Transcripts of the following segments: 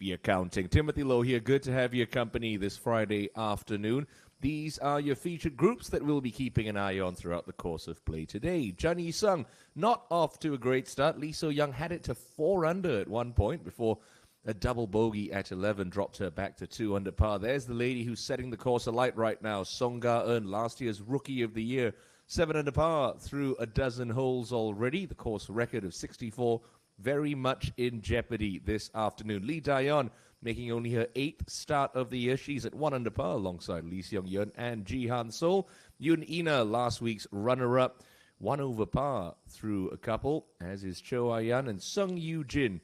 You're counting. Timothy Lowe here. Good to have your company this Friday afternoon. These are your featured groups that we'll be keeping an eye on throughout the course of play today. Chun Yi-sung, not off to a great start. Lee So-young had it to 4 under at one point before a double bogey at 11 dropped her back to 2 under par. There's the lady who's setting the course alight right now, Song Ga-eun, last year's Rookie of the Year. 7 under par through a dozen holes already. The course record of 64 very much in jeopardy this afternoon. Lee Daeon making only her 8th start of the year. She's at 1 under par alongside Lee Seong-yeon and Ji Han-sol. Yoon Ina, last week's runner-up, 1 over par through a couple, as is Cho Ah-yan and Sung Yoo-jin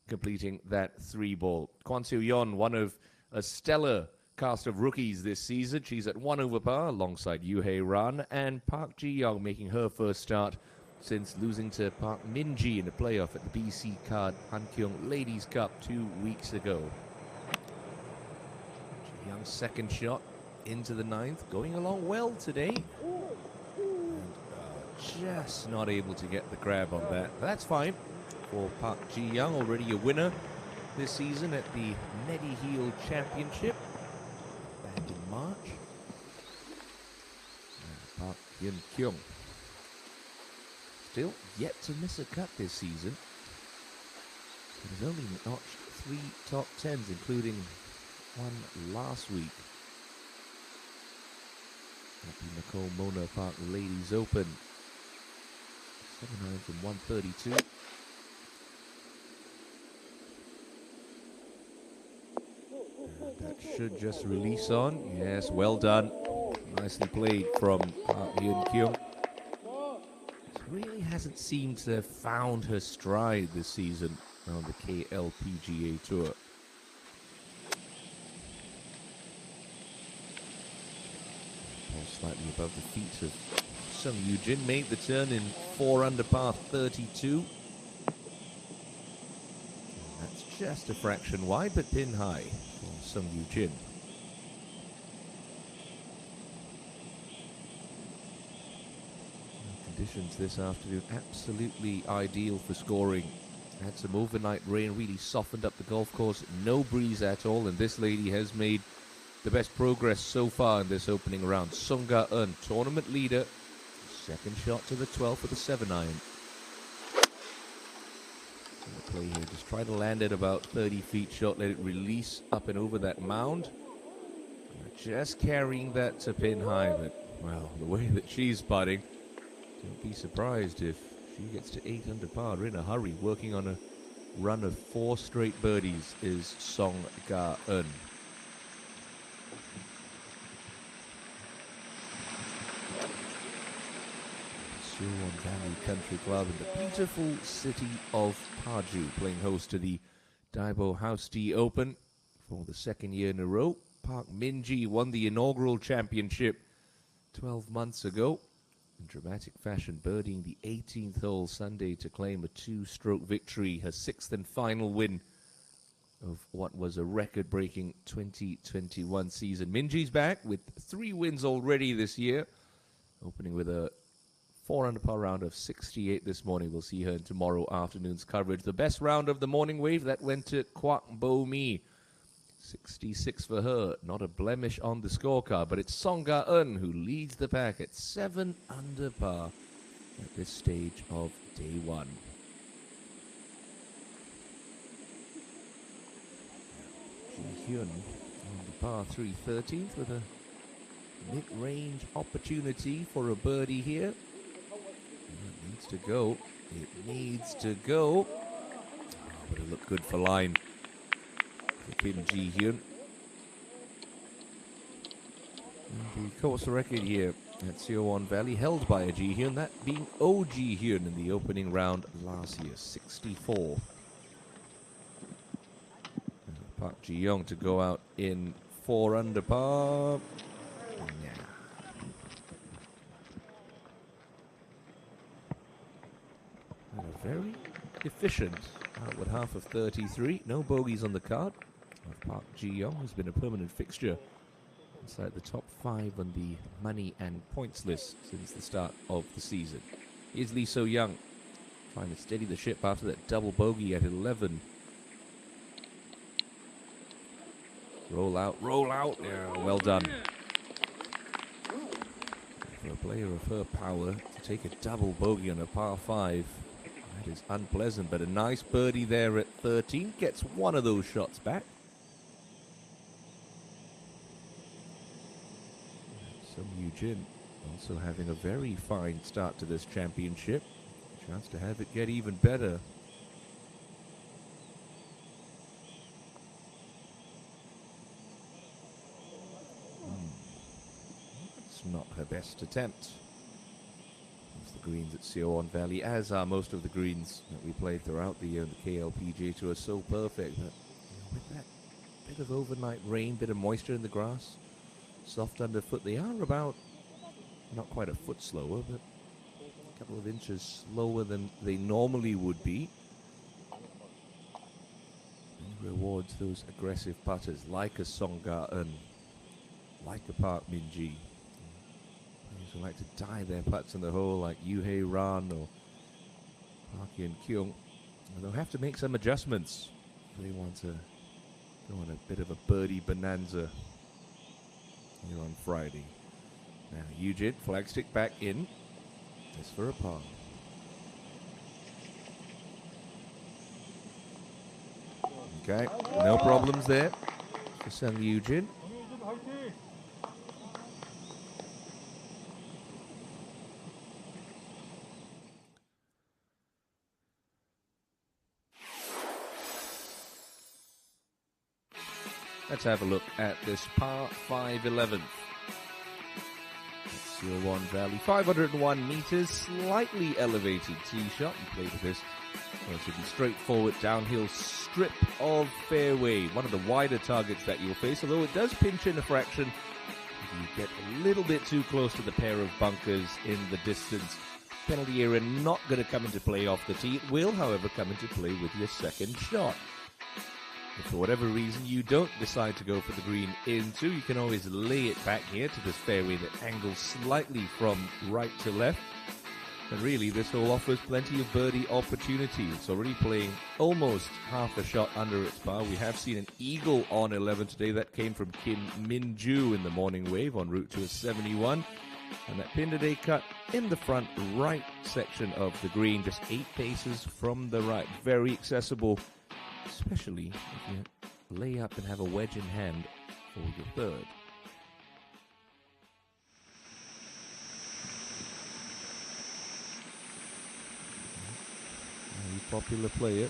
completing that 3-ball. Kwon Seo-yeon, one of a stellar cast of rookies this season. She's at 1 over par alongside Yoo Hae-ran, and Park Ji-young making her first start since losing to Park Min-ji in the playoff at the BC Card Hankyung Ladies Cup 2 weeks ago. Ji-young's second shot into the 9th, going along well today. And just not able to get the grab on that. That's fine for Park Ji-young, already a winner this season at the Mediheal Championship back in March. And Park Hyun-kyung still yet to miss a cut this season. He has only notched 3 top 10s, including one last week at the Nicole Mona Park Ladies Open. 7 irons from 132. And that should just release on. Yes, well done. Nicely played from Park Hyun-kyung. Really hasn't seemed to have found her stride this season on the KLPGA Tour. Ball slightly above the feet of Sung Yoo-jin. Made the turn in 4 under par 32. And that's just a fraction wide, but pin high for Sung Yoo-jin. Conditions this afternoon absolutely ideal for scoring. Had some overnight rain, really softened up the golf course. No breeze at all, and this lady has made the best progress so far in this opening round. Song Ga-eun, tournament leader. Second shot to the 12th with a 7-iron. The play here, just try to land it about 30 feet short, let it release up and over that mound. Just carrying that to pin high, but, well, the way that she's putting, don't be surprised if she gets to 8 under par in a hurry. Working on a run of 4 straight birdies is Song Ga-eun. Suwon Valley Country Club in the beautiful city of Paju, playing host to the DAEBO hausD Open for the 2nd year in a row. Park Min-ji won the inaugural championship 12 months ago in dramatic fashion, birdieing the 18th hole Sunday to claim a 2-stroke victory, her 6th and final win of what was a record-breaking 2021 season. Minji's back with 3 wins already this year, opening with a 4 under par round of 68 this morning. We'll see her in tomorrow afternoon's coverage. The best round of the morning wave, that went to Kwak Bo-mi. 66 for her, not a blemish on the scorecard, but it's Song Ga-eun who leads the pack at 7 under par at this stage of day 1. Ji-hyun on the par 3 13th with a mid-range opportunity for a birdie here. It needs to go. It needs to go. Oh, but it looked good for line. Kim Ji-hyun. The course record here at Suwon Valley held by a Ji-hyun, that being Oh Ji-hyun in the opening round last year, 64. Park Ji-young to go out in 4 under par. And a very efficient outward half of 33. No bogeys on the card. Park Ji-young has been a permanent fixture inside the top 5 on the money and points list since the start of the season. Here's Lee So-young trying to steady the ship after that double bogey at 11. Roll out, roll out. Yeah, well done. For a player of her power to take a double bogey on a par 5, that is unpleasant, but a nice birdie there at 13. Gets one of those shots back. So Eugene also having a very fine start to this championship. Chance to have it get even better. It's not her best attempt. It's the greens at Sion Valley, as are most of the greens that we played throughout the year in the KLPGA Tour, so perfect. But with that bit of overnight rain, bit of moisture in the grass, soft underfoot, they are about, not quite a foot slower, but a couple of inches slower than they normally would be. And rewards those aggressive putters like a Songga-eun, like a Park Min-ji. Players who like to die their putts in the hole like Yoo-Hae Ran or Park Yeon-kyung. And they'll have to make some adjustments if they want to go on a bit of a birdie bonanza here on Friday. Now Eugene, flagstick back in. This for a par. Okay, no problems there for Sung Eugene. Let's have a look at this par 5 11th. Sion Valley, 501 meters, slightly elevated tee shot. You play with this relatively straightforward downhill strip of fairway. One of the wider targets that you'll face, although it does pinch in a fraction. You get a little bit too close to the pair of bunkers in the distance. Penalty area not going to come into play off the tee. It will, however, come into play with your second shot. If for whatever reason you don't decide to go for the green into, you can always lay it back here to this fairway that angles slightly from right to left. And really, this hole offers plenty of birdie opportunities. It's already playing almost half a shot under its par. We have seen an eagle on 11 today. That came from Kim Min-ju in the morning wave en route to a 71. And that pin today cut in the front right section of the green, just 8 paces from the right. Very accessible, especially if you lay up and have a wedge in hand for your third. A popular player,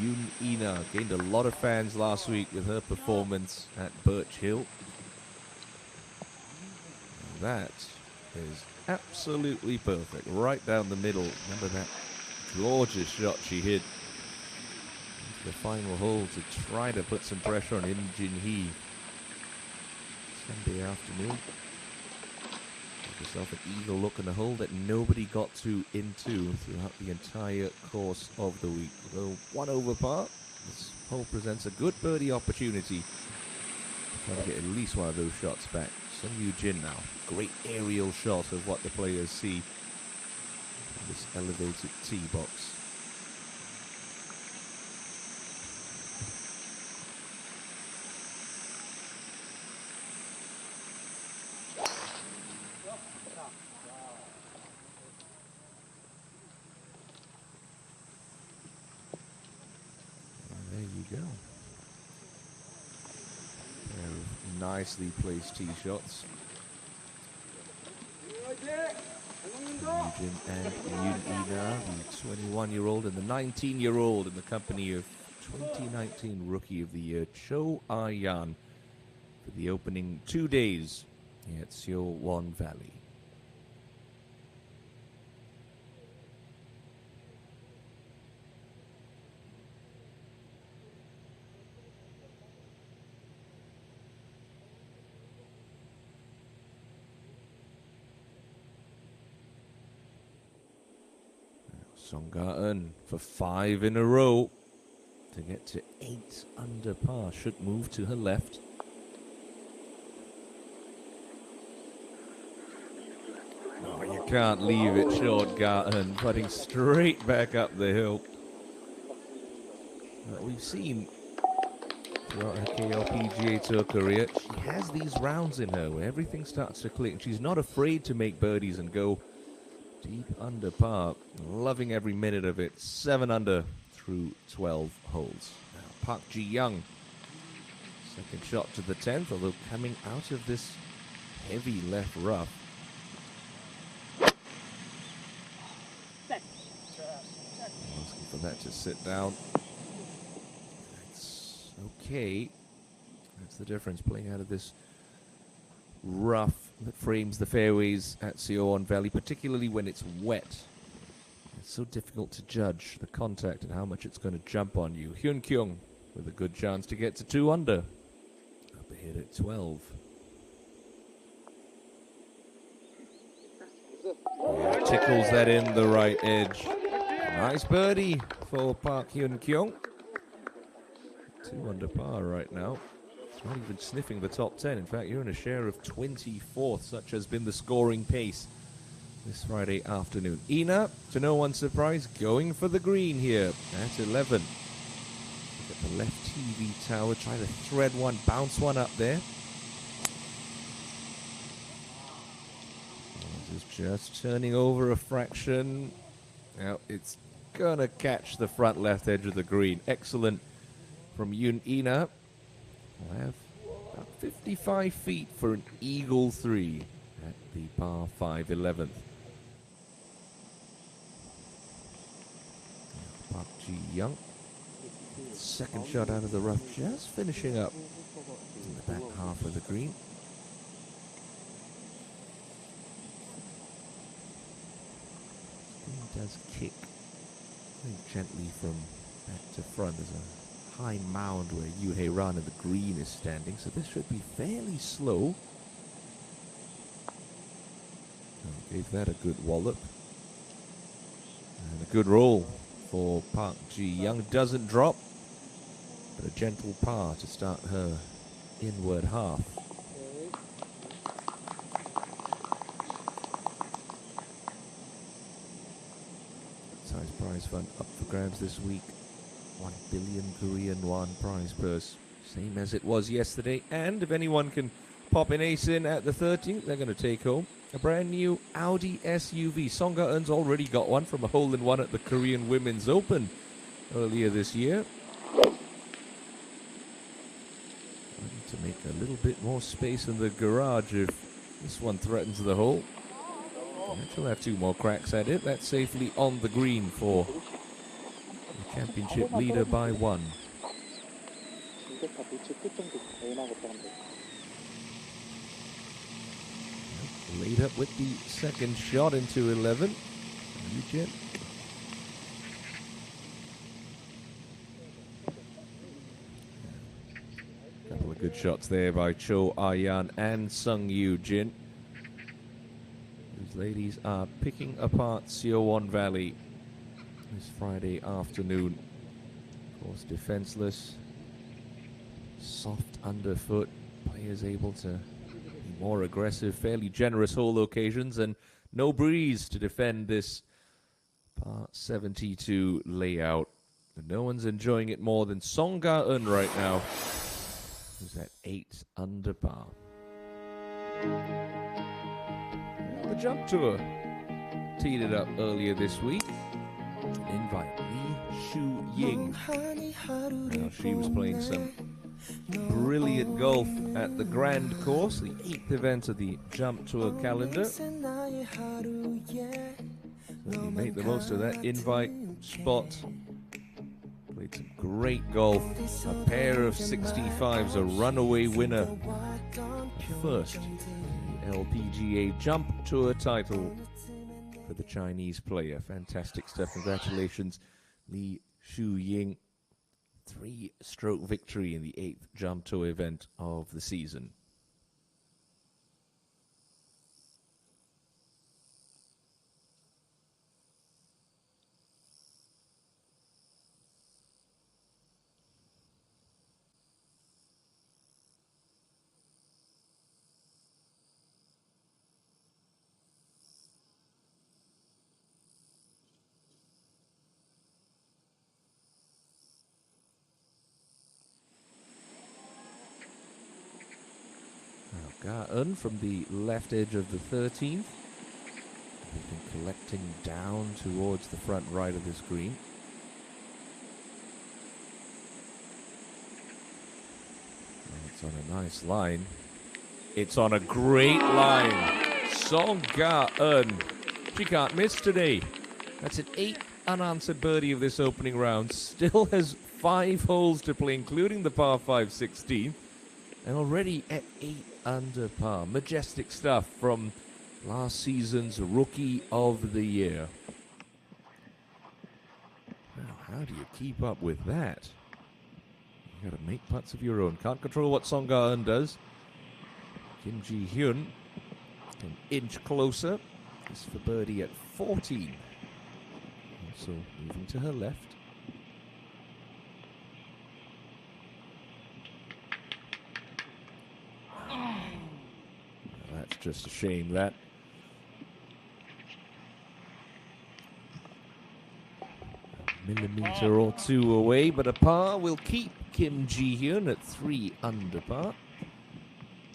Yoon Ina, gained a lot of fans last week with her performance at Birch Hill. And that is absolutely perfect, right down the middle. Remember that gorgeous shot she hit into the final hole to try to put some pressure on Im Jin-hee. Sunday afternoon. Give yourself an eagle look in a hole that nobody got into throughout the entire course of the week. Although 1 over par, this hole presents a good birdie opportunity. Try to get at least one of those shots back. Sung Yoo-jin now. Great aerial shot of what the players see in this elevated tee box. Go. Pair of nicely placed tee shots. Eugene and Yoon Ina, the 21-year-old and the 19-year-old, in the company of 2019 Rookie of the Year Cho Ah-yan for the opening 2 days here at Sion Valley. Songga-eun for 5 in a row to get to 8 under par. Should move to her left. Oh, you can't leave it short, Ga-eun, putting straight back up the hill. We've seen throughout her KLPGA Tour career, she has these rounds in her where everything starts to click. She's not afraid to make birdies and go deep under par. Loving every minute of it. 7 under through 12 holes. Now, Park Ji-young, second shot to the 10th, although coming out of this heavy left rough. Asking for that to sit down. That's okay. That's the difference, playing out of this rough that frames the fairways at Seowan Valley, particularly when it's wet. It's so difficult to judge the contact and how much it's going to jump on you. Hyun Kyung with a good chance to get to 2 under. Up ahead at 12. Yeah, tickles that in the right edge. Nice birdie for Park Hyun Kyung. 2 under par right now. It's not even sniffing the top 10. In fact, you're in a share of 24th. Such has been the scoring pace this Friday afternoon. Ina, to no one's surprise, going for the green here at 11. Look at the left TV tower, try to thread one, bounce one up there. This is just turning over a fraction. Now it's gonna catch the front left edge of the green. Excellent from Yoon Ina. We'll have about 55 feet for an eagle 3 at the par 5 11th. Park Ji-young, second shot out of the rough, just finishing up in the back half of the green. He does kick very gently from back to front. There's a high mound where Yoo Hae-ran and the green is standing, so this should be fairly slow. Oh, gave that a good wallop. And a good roll for Park Ji-young. Doesn't drop, but a gentle par to start her inward half. Size prize fund up for grabs this week. 1 billion Korean won prize purse, same as it was yesterday. And if anyone can pop an ace in at the 13th, they're going to take home a brand new Audi SUV. Song Ga-eun's already got one from a hole-in-one at the Korean Women's Open earlier this year. I need to make a little bit more space in the garage if this one threatens the hole. She'll have 2 more cracks at it. That's safely on the green for the championship leader by 1. Laid up with the second shot into 11. Eugene. Couple of good shots there by Cho Ah-yan and Sung Yoo-jin. These ladies are picking apart Seowan Valley this Friday afternoon. Of course, defenseless, soft underfoot, players able to be more aggressive, fairly generous hole occasions, and no breeze to defend this par 72 layout. And no one's enjoying it more than Song Ga-eun right now, who's at 8 under par. The Jump Tour teed it up earlier this week. Invite Lee Shu-ying. Now, she was playing some brilliant golf at the Grand Course, the 8th event of the Jump Tour calendar. So you make the most of that invite spot. Played some great golf. A pair of 65s, a runaway winner. First LPGA Jump Tour title for the Chinese player. Fantastic stuff. Congratulations, Lee Shu-ying. 3-stroke victory in the 8th Jump Tour event of the season. Ga-eun from the left edge of the 13th. Collecting down towards the front right of this green. It's on a nice line. It's on a great line. Song Ga-eun. She can't miss today. That's an 8 unanswered birdie of this opening round. Still has 5 holes to play, including the par 5 16. And already at 8 under par. Majestic stuff from last season's Rookie of the Year. Now, how do you keep up with that? You gotta make putts of your own. Can't control what Song Ga-eun does. Kim Ji-hyun an inch closer. This for birdie at 14. Also moving to her left. That's just a shame, that. Millimeter or two away, but a par will keep Kim Ji-hyun at 3 under par.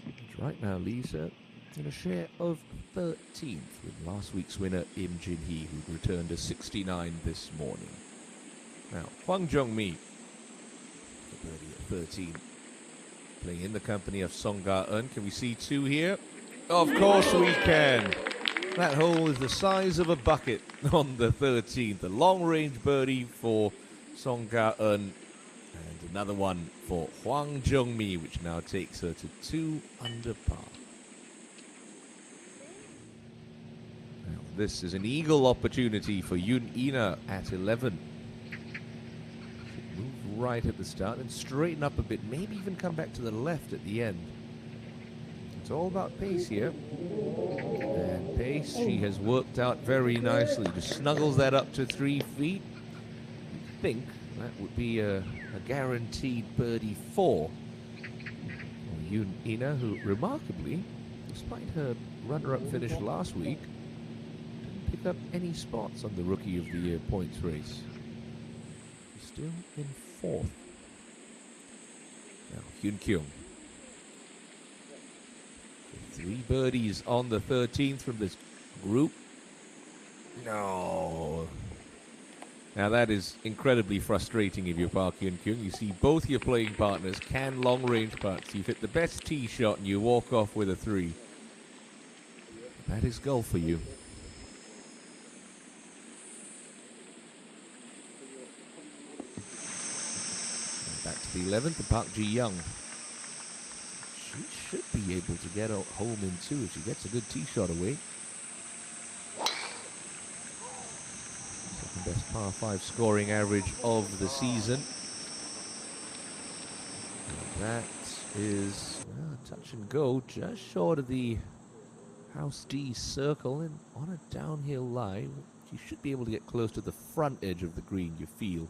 Which right now leaves her in a share of 13th with last week's winner Im Jin-hee, who returned to 69 this morning. Now, Hwang Jung-mi, the birdie at 13, playing in the company of Song Ga-eun. Can we see 2 here? Of course we can. That hole is the size of a bucket on the 13th. A long-range birdie for Song Ga-eun. And another one for Hwang Jung-mi, which now takes her to 2 under par. Now, this is an eagle opportunity for Yoon Ina at 11. Should move right at the start and straighten up a bit. Maybe even come back to the left at the end. It's all about pace here. And pace, she has worked out very nicely. Just snuggles that up to 3 feet. I think that would be a guaranteed birdie 4. Yoon Ina, who remarkably, despite her runner-up finish last week, didn't pick up any spots on the Rookie of the Year points race. She's still in 4th. Now, Hyun Kyung. 3 birdies on the 13th from this group. No. Now that is incredibly frustrating if you're Park Hyun Kyung. You see both your playing partners can long-range putts. You've hit the best tee shot and you walk off with a 3. That is golf for you. Back to the 11th, to Park Ji-young. She should be able to get home in 2 if she gets a good tee shot away. Second best par 5 scoring average of the season. And that is touch and go, just short of the house D circle and on a downhill lie. You should be able to get close to the front edge of the green, you feel.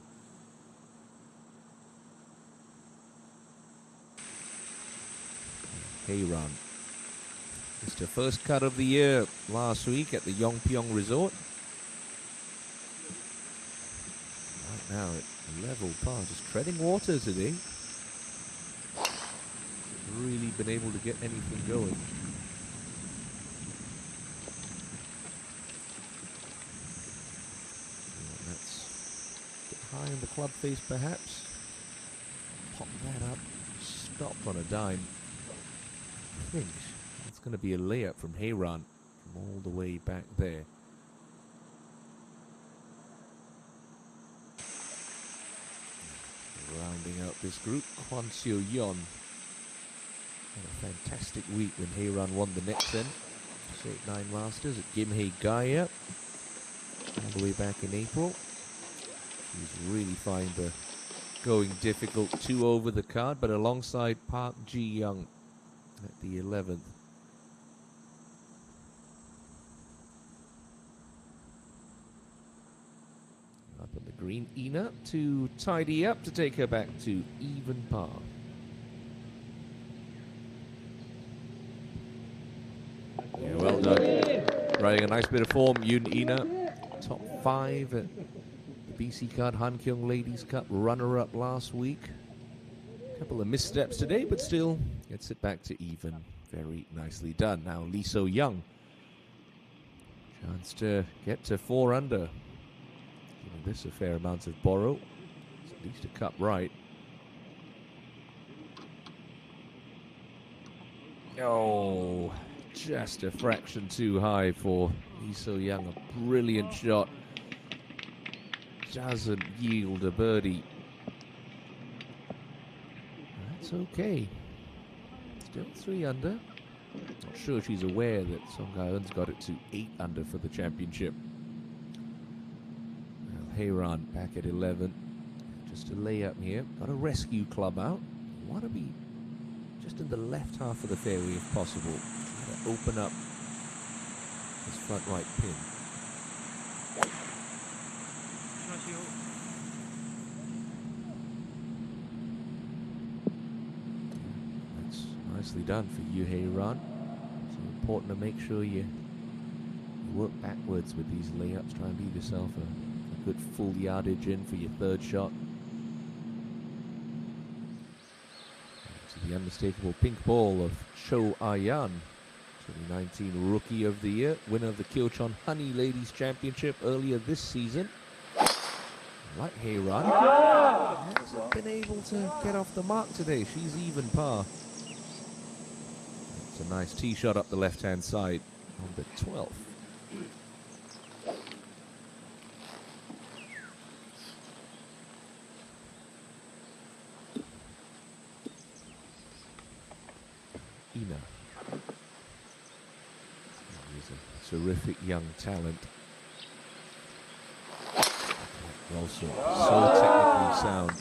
Hye-ran missed her first cut of the year last week at the Yongpyong Resort. Right now at level par, just treading water today. Really been able to get anything going. Yeah, that's a bit high in the club face perhaps. Pop that up, stopped on a dime. I think it's going to be a layup from Hye-ran from all the way back there. Rounding out this group, Kwon Seo-yeon had a fantastic week when Hye-ran won the next end. 8-9 Masters at Gimhae Gaya all the way back in April. She's really finding the going difficult 2 over the card, but alongside Park Ji-young at the 11th. Up on the green, Ina to tidy up to take her back to even par. Yeah, well done. Riding a nice bit of form, Yoon Ina. Top 5 at the BC Card Han Kyung Ladies Cup, runner-up last week. Couple of missteps today, but still gets it back to even. Very nicely done. Now Lee So Young. Chance to get to 4 under. Giving this a fair amount of borrow. It's at least a cup right. Oh, just a fraction too high for Lee So Young. A brilliant shot. Doesn't yield a birdie. That's okay. Still 3 under. Not sure she's aware that Song Ga-eun's got it to 8 under for the championship. Well, Heyran back at 11. Just a layup here. Got a rescue club out. Want to be just in the left half of the fairway if possible. Try to open up this front right pin. That's nicely done for Yu Hei-ran. So important to make sure you work backwards with these layups. Try and leave yourself a good full yardage in for your 3rd shot. To the unmistakable pink ball of Cho Ah-yan, 2019 Rookie of the Year, winner of the Kyochon Honey Ladies Championship earlier this season. Like Hei-ran, hasn't been able to get off the mark today. She's even par. It's a nice tee shot up the left-hand side on the 12th. Ina. He's a terrific young talent. Also, so technically sound.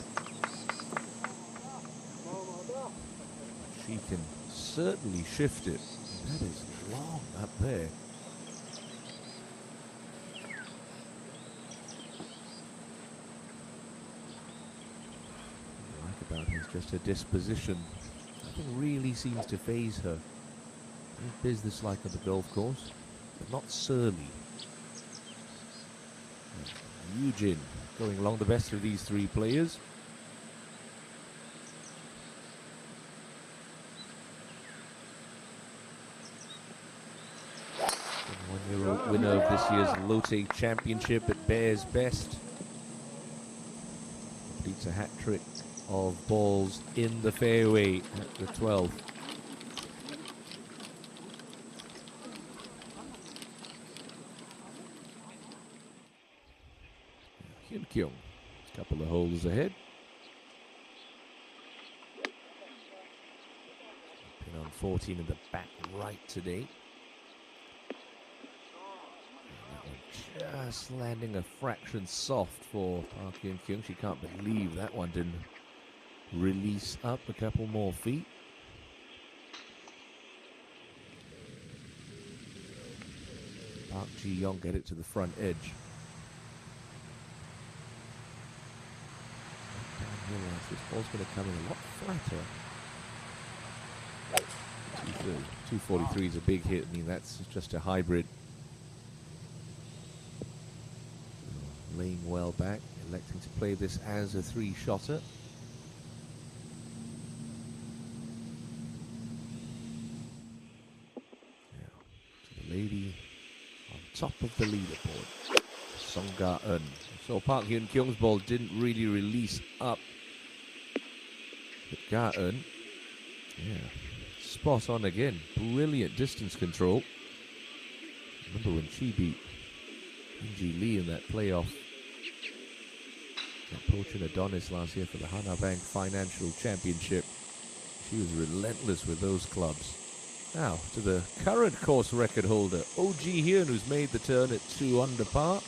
She can certainly shift it. That is long up there. What I like about her is just her disposition. Nothing really seems to faze her. Very businesslike on the golf course, but not surly. Eugene going along the best of these 3 players. The 1-year-old winner of this year's Lotte Championship at Bears Best. Completes a hat-trick of balls in the fairway at the 12th. Hyun Kyung, a couple of holes ahead. Pin on 14 in the back right today. And that one just landing a fraction soft for Park Hyun Kyung. She can't believe that one didn't release up a couple more feet. Park Ji-young get it to the front edge. This ball's going to come in a lot flatter. 243 is a big hit. I mean, that's just a hybrid. Laying well back, electing to play this as a 3-shotter. Now, to the lady on top of the leaderboard, Song Ga-eun. So Park Hyun Kyung's ball didn't really release up. But Ga-eun, yeah, spot on again. Brilliant distance control. Remember when she beat ENG Lee in that playoff at Pochen Adonis last year for the Hana Bank Financial Championship? She was relentless with those clubs. Now, to the current course record holder, Oh Ji-hyun, who's made the turn at 2 under par.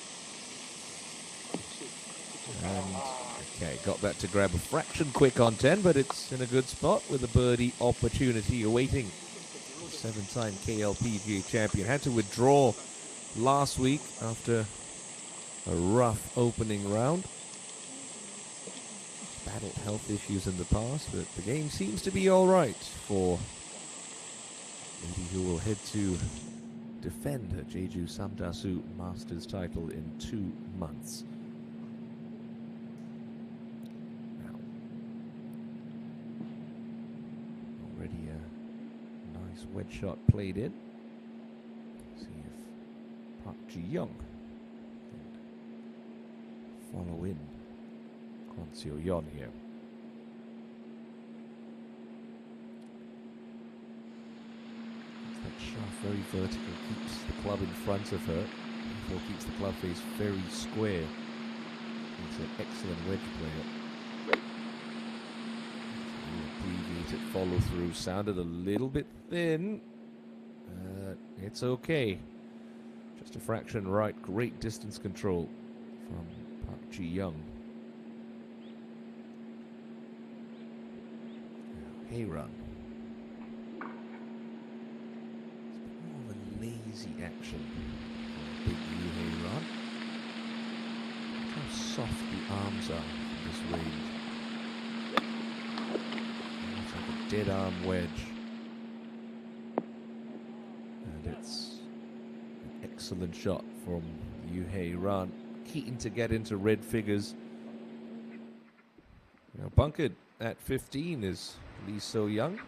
And okay, got that to grab a fraction quick on 10, but it's in a good spot with a birdie opportunity awaiting. The 7-time KLPGA champion had to withdraw last week after a rough opening round. Battled health issues in the past, but the game seems to be all right for lady who will head to defend her Jeju Samdasu Masters title in 2 months. Nice wedge shot played in. See if Park Ji-young can follow in Kwon Seo-yeon here. That shot very vertical, keeps the club in front of her, therefore keeps the club face very square. He's an excellent wedge player. Abbreviated follow through sounded a little bit thin. It's okay. Just a fraction right. Great distance control from Park Ji-young. Hey run. Lazy action. Big Yu-hei run. Look how soft the arms are from this range. It's like a dead arm wedge. And it's an excellent shot from Yu-hei run. Keen to get into red figures. Now bunkered at 15 is Lee So-young.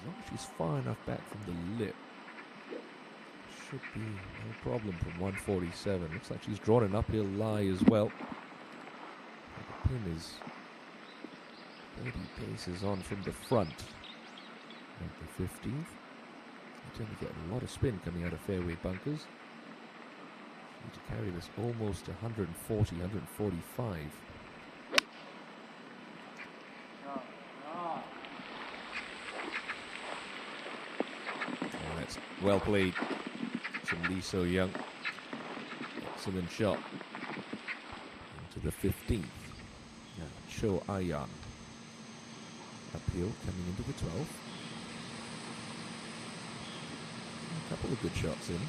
As long as she's far enough back from the lip, should be no problem from 147. Looks like she's drawn an uphill lie as well. The pin is 30 paces on from the front at the 15th. You tend to get a lot of spin coming out of fairway bunkers. You need to carry this almost 140, 145. Well played from Lee So-young. Excellent shot into the 15th. Now Cho Ayan uphill coming into the 12th. A couple of good shots in.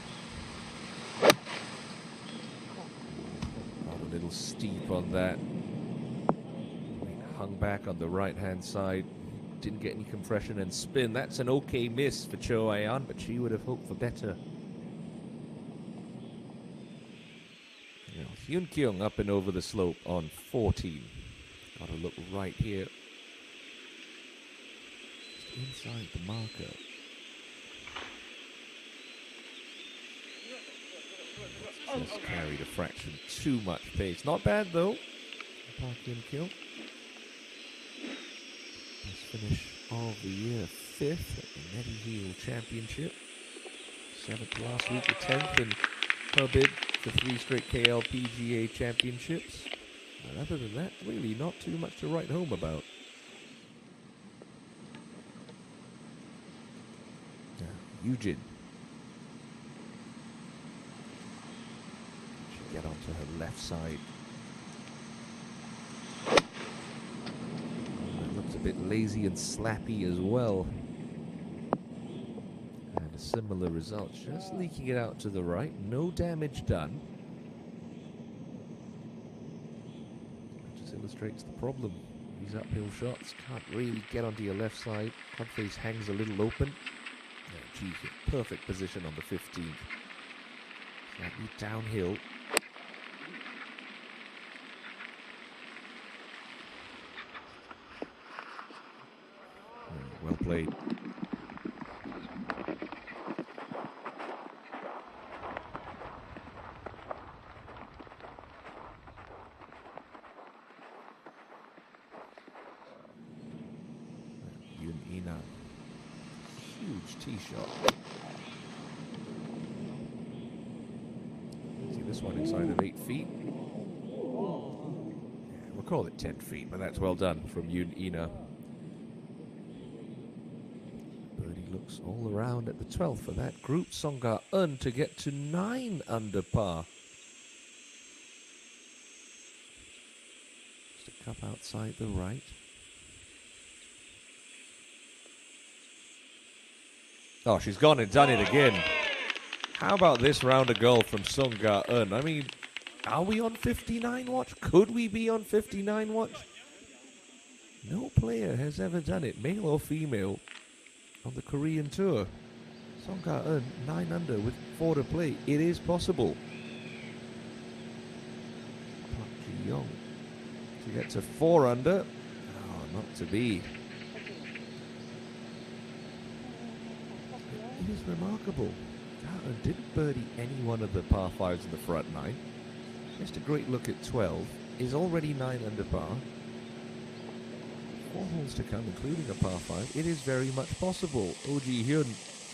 A little steep on that. Hung back on the right hand side. Didn't get any compression and spin. That's an okay miss for Cho Ayan, but she would have hoped for better. Hyun Kyung up and over the slope on 14. Got to look right here. Just inside the marker. Just carried a fraction too much pace. Not bad though. Park Hyun Kyung. Finish of the year, 5th at the Mediheal Championship. 7th last week, the 10th in her bid for 3 straight KLPGA Championships. And other than that, really not too much to write home about. Now, Yujin. Should get onto her left side. A bit lazy and slappy as well. And a similar result, just leaking it out to the right. No damage done. That just illustrates the problem. These uphill shots can't really get onto your left side. Club face hangs a little open. Yeah, gee, perfect position on the 15th. Slightly downhill. Well played. Yun Ina. Huge tee shot. See this one inside of 8 feet. Yeah, we'll call it 10 feet, but that's well done from Yun Ina. Looks all around at the 12th for that group. Song Ga-eun to get to 9 under par. Just a cup outside the right. Oh, she's gone and done it again. How about this round of golf from Song Ga-eun? I mean, are we on 59 watch? Could we be on 59 watch? No player has ever done it, male or female, on the Korean Tour. Song Ga-eun 9 under with 4 to play. It is possible. Park Ji-young to get to 4 under. Oh, not to be. is remarkable. Garland didn't birdie any one of the par 5s in the front 9. Just a great look at 12. Is already 9 under par. 4 holes to come, including a par 5. It is very much possible. Oh Ji-hyun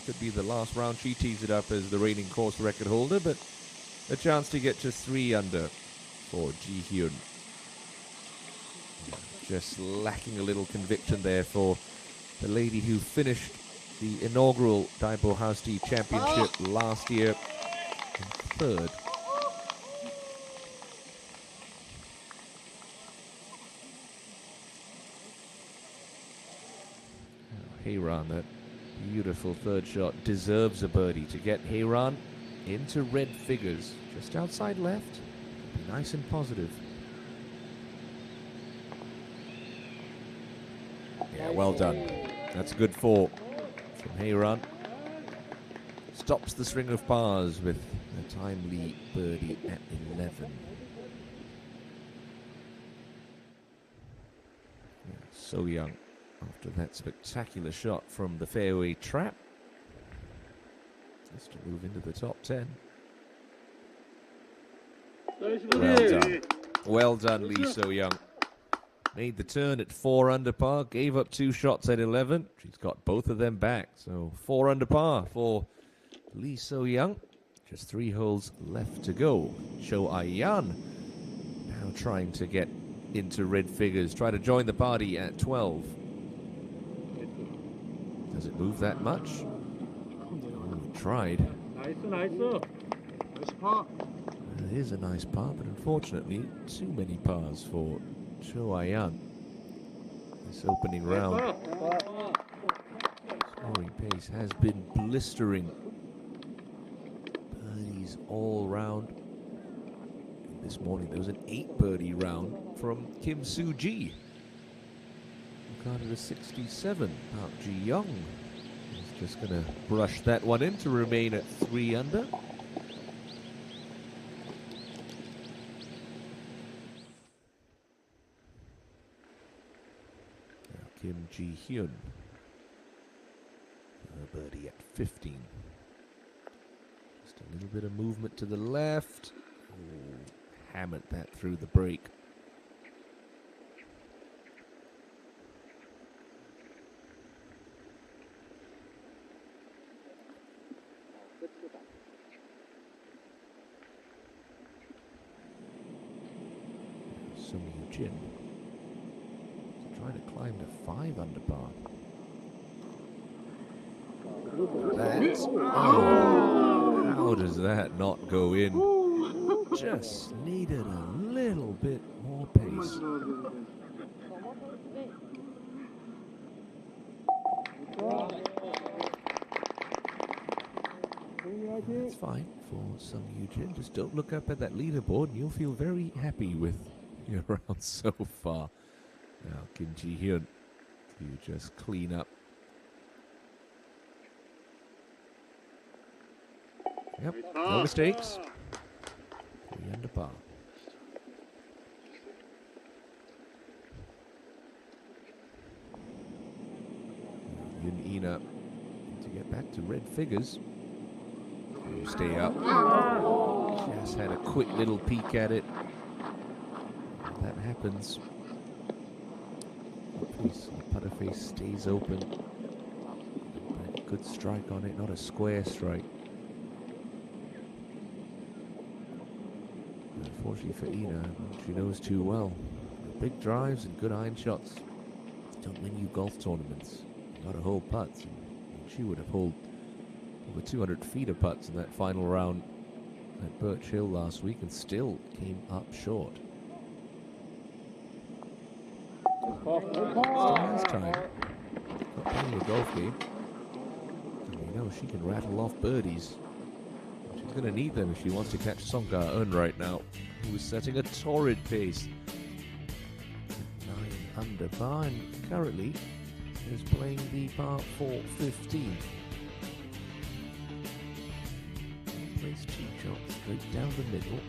could be the last round. She tees it up as the reigning course record holder, but a chance to get to 3 under for Ji-hyun. Just lacking a little conviction there for the lady who finished the inaugural DAEBO hausD championship last year in 3rd. Hayran, that beautiful 3rd shot, deserves a birdie to get Hayran into red figures. Just outside left. Be nice and positive. Yeah, well done. That's a good 4 from Hayran. Stops the string of pars with a timely birdie at 11. Yeah, So Young after that spectacular shot from the fairway trap. Just to move into the top 10. Well done. Well done, Lee So Young. Made the turn at 4 under par, gave up 2 shots at 11. She's got both of them back. So 4 under par for Lee So Young. Just 3 holes left to go. Cho Ai-yan now trying to get into red figures. Try to join the party at 12. Does it move that much? Oh, it tried. Nice par. It is a nice par, but unfortunately, too many pars for Cho Ai-yan. This opening round. Scoring pace has been blistering. Birdies all round. This morning there was an 8 birdie round from Kim Soo-ji. Regarded as 67. Park Ji-young is just going to brush that one in to remain at 3 under. Kim Ji-hyun, a birdie at 15. Just a little bit of movement to the left. Oh, hammered that through the break. Sung Yoo-jin trying to climb to 5 under par. That's, oh, how does that not go in? Just needed a little bit more pace. That's fine for Sung Yoo-jin. Just don't look up at that leaderboard and you'll feel very happy with your round so far. Now Kim Ji-hyun, you just clean up. Yep, no mistakes. 3 under par. Yun Ina to get back to red figures. Stay up. Just had a quick little peek at it. That happens. Putter face stays open. Good strike on it, not a square strike. Unfortunately for Ina, she knows too well. Big drives and good iron shots don't win you golf tournaments. You gotta hold putts. She would have held over 200 feet of putts in that final round at Birch Hill last week and still came up short. Last time, got playing a golf game. And we know she can rattle off birdies. She's going to need them if she wants to catch Song Ka-eun right now, who is setting a torrid pace. 9 under par and currently is playing the par 4 15. Plays 2 shots straight down the middle.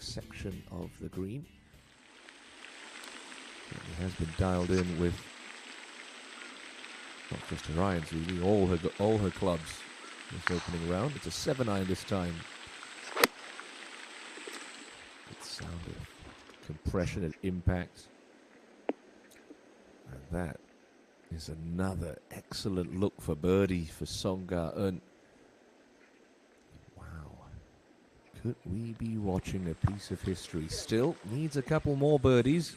Section of the green. It has been dialed in with Not just her irons, really, all her clubs this opening round. It's a 7-iron this time. Good sound of compression and impact. And that is another excellent look for birdie for Song Ga-eun. Wow. Could we be watching a piece of history? Still needs a couple more birdies.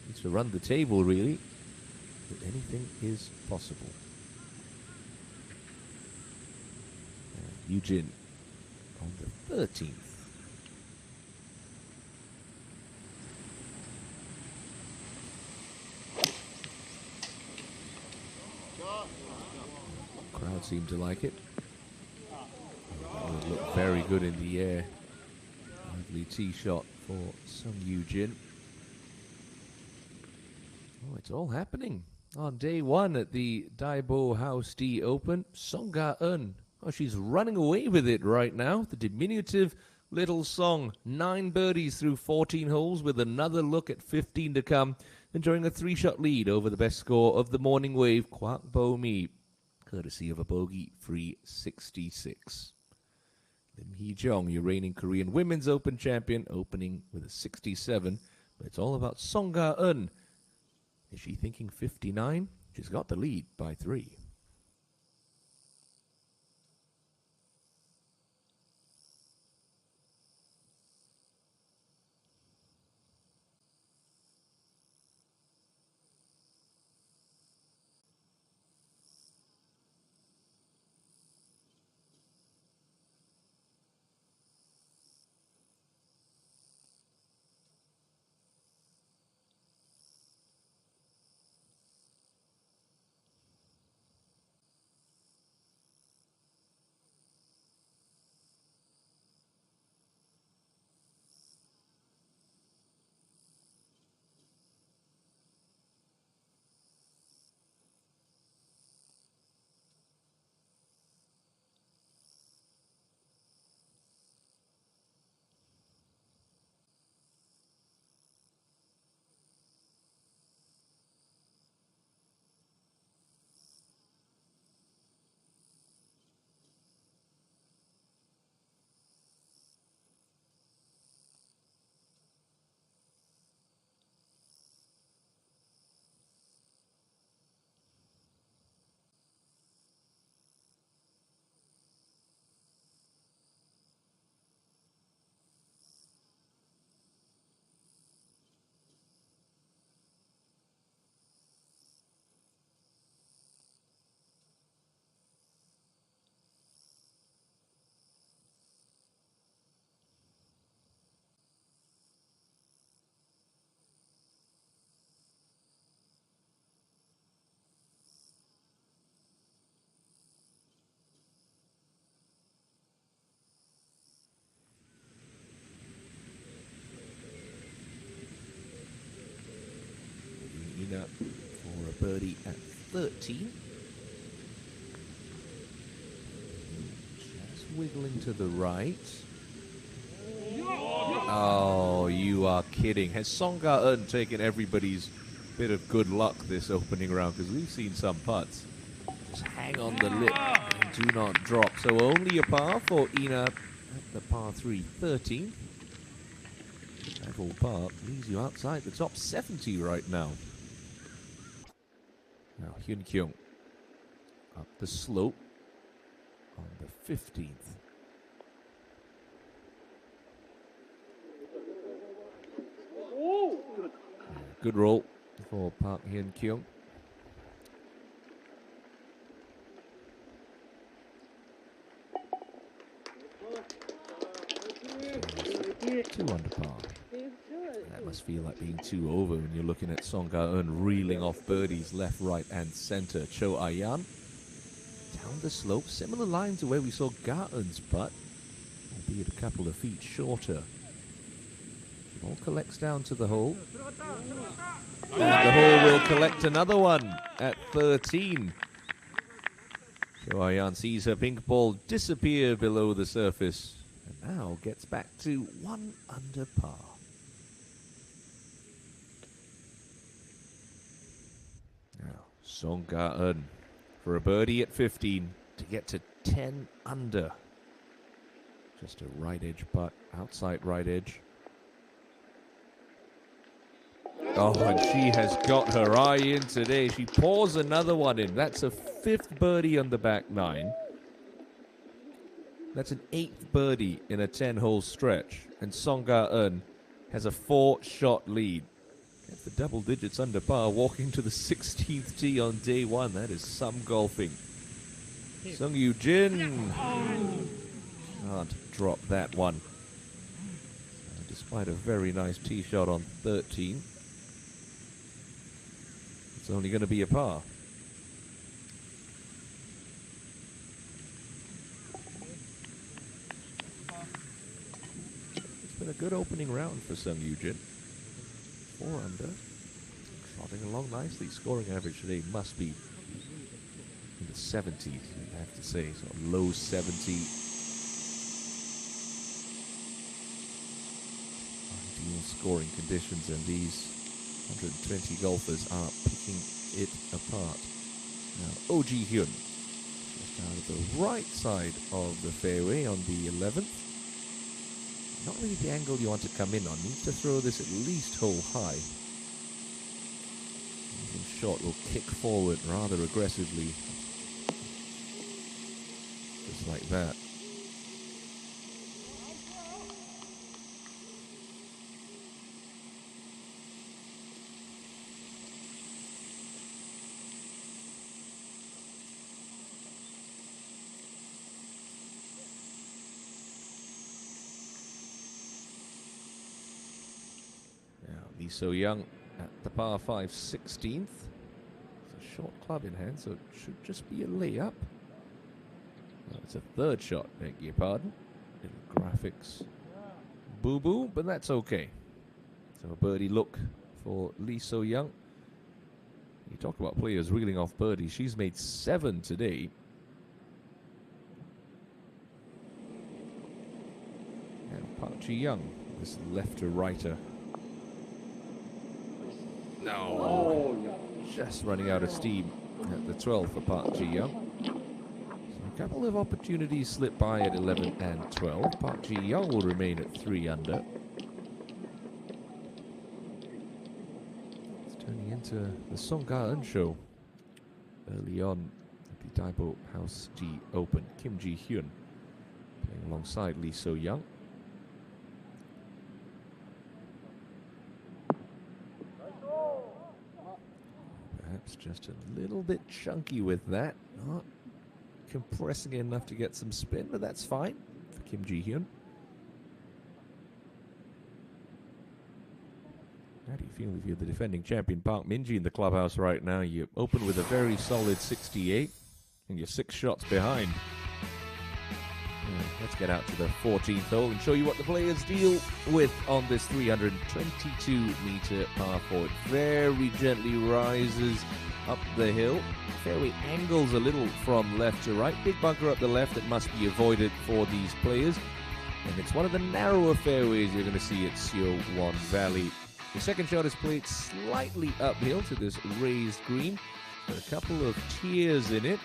Needs to run the table, really. But anything is possible. And Yujin on the 13th. Crowd seem to like it. That would look very good in the air. Lovely tee shot for Sung Yujin. Oh, it's all happening. On day one at the DAEBO hausD Open, Song Ga-eun. Oh, she's running away with it right now. The diminutive little Song. 9 birdies through 14 holes with another look at 15 to come. Enjoying a 3-shot lead over the best score of the morning wave, Kwak Bo-mi, courtesy of a bogey-free 66. Lim Hee-jong, your reigning Korean Women's Open champion, opening with a 67. But it's all about Song Ga-eun. Is she thinking 59? She's got the lead by 3. Up for a birdie at 13. Just wiggling to the right. Oh, you are kidding. Has Song Ga-eun taken everybody's bit of good luck this opening round? Because we've seen some putts just hang on the lip and do not drop. So only a par for Ina at the par 3, 13. That whole par leaves you outside the top 70 right now. Now Hyun Kyung up the slope on the 15th. Good roll for Park Hyun Kyung. Two under par. That must feel like being 2 over when you're looking at Song Ga-eun reeling off birdies left, right, and center. Cho Ayan down the slope, similar line to where we saw Ga-eun's putt, albeit a couple of feet shorter. Ball collects down to the hole. And the hole will collect another one at 13. Cho Ayan sees her pink ball disappear below the surface and now gets back to 1 under par. Now, Song Ga-eun for a birdie at 15 to get to 10 under. Just a right edge putt, outside right edge. Oh, and she has got her eye in today. She pours another one in. That's a 5th birdie on the back 9. That's an 8th birdie in a 10-hole stretch. And Song Ga-eun has a 4-shot lead. Gets the double digits under par, walking to the 16th tee on day 1. That is some golfing. Sung Yoo Jin can't drop that one. Despite a very nice tee shot on 13. It's only going to be a par. It's been a good opening round for Sung Yoo Jin. 4 under. Trotting along nicely. Scoring average today must be in the 70s, I have to say. Sort of low 70. Ideal scoring conditions, and these 120 golfers are picking it apart. Now, Oh Ji-hyun, just out of the right side of the fairway on the 11th. Not really the angle you want to come in on. Needs to throw this at least hole high. Even shot will kick forward rather aggressively. Just like that. Lee So-young at the par 5 16th. It's a short club in hand, so it should just be a layup. Well, it's a 3rd shot, beg your pardon. Little graphics boo-boo, but that's okay. So a birdie look for Lee So-young. You talk about players reeling off birdies. She's made 7 today. And Park Ji-young, this left-to-righter. No, just running out of steam at the 12th for Park Ji-young. So a couple of opportunities slip by at 11 and 12. Park Ji-young will remain at 3 under. It's turning into the Song Ga-eun show. Early on at the DAEBO hausD Open, Kim Ji-hyun playing alongside Lee So-young. Perhaps just a little bit chunky with that. Not compressing enough to get some spin, but that's fine for Kim Ji-hyun. How do you feel if you're the defending champion Park Min-ji in the clubhouse right now? You open with a very solid 68, and you're 6 shots behind. Let's get out to the 14th hole and show you what the players deal with on this 322-meter par 4. It very gently rises up the hill. Fairway angles a little from left to right. Big bunker up the left that must be avoided for these players. And it's one of the narrower fairways you're going to see at Seo Won Valley. The second shot is played slightly uphill to this raised green. Got a couple of tiers in it.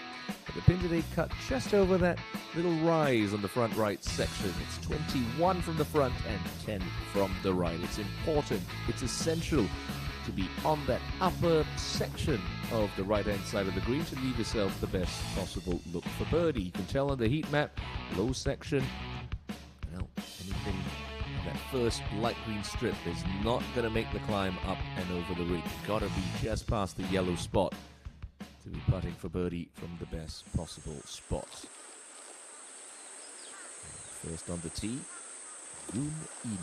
But the pin today cut just over that little rise on the front right section. It's 21 from the front and 10 from the right. It's important, it's essential to be on that upper section of the right-hand side of the green to leave yourself the best possible look for birdie. You can tell on the heat map, low section, well, anything on that first light green strip is not going to make the climb up and over the ridge. Got to be just past the yellow spot to be putting for birdie from the best possible spot. First on the tee, Yoon Ina.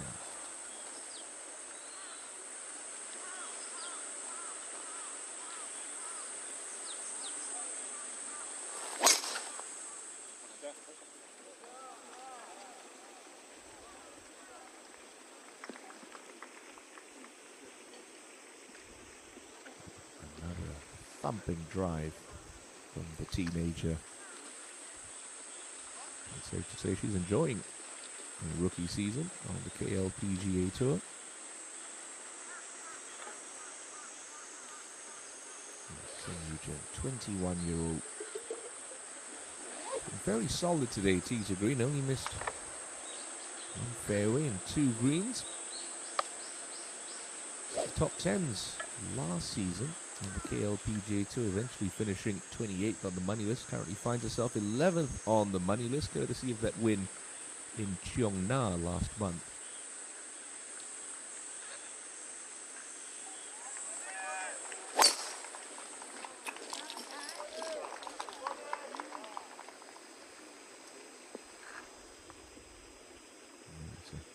Thumping drive from the teenager. It's safe to say she's enjoying the rookie season on the KLPGA Tour. 21-year-old Very solid today, tee to green. Only missed one fairway and 2 greens. Top 10s last season on the KLPGA Tour, eventually finishing 28th on the money list. Currently finds herself 11th on the money list, courtesy of that win in Cheongna last month.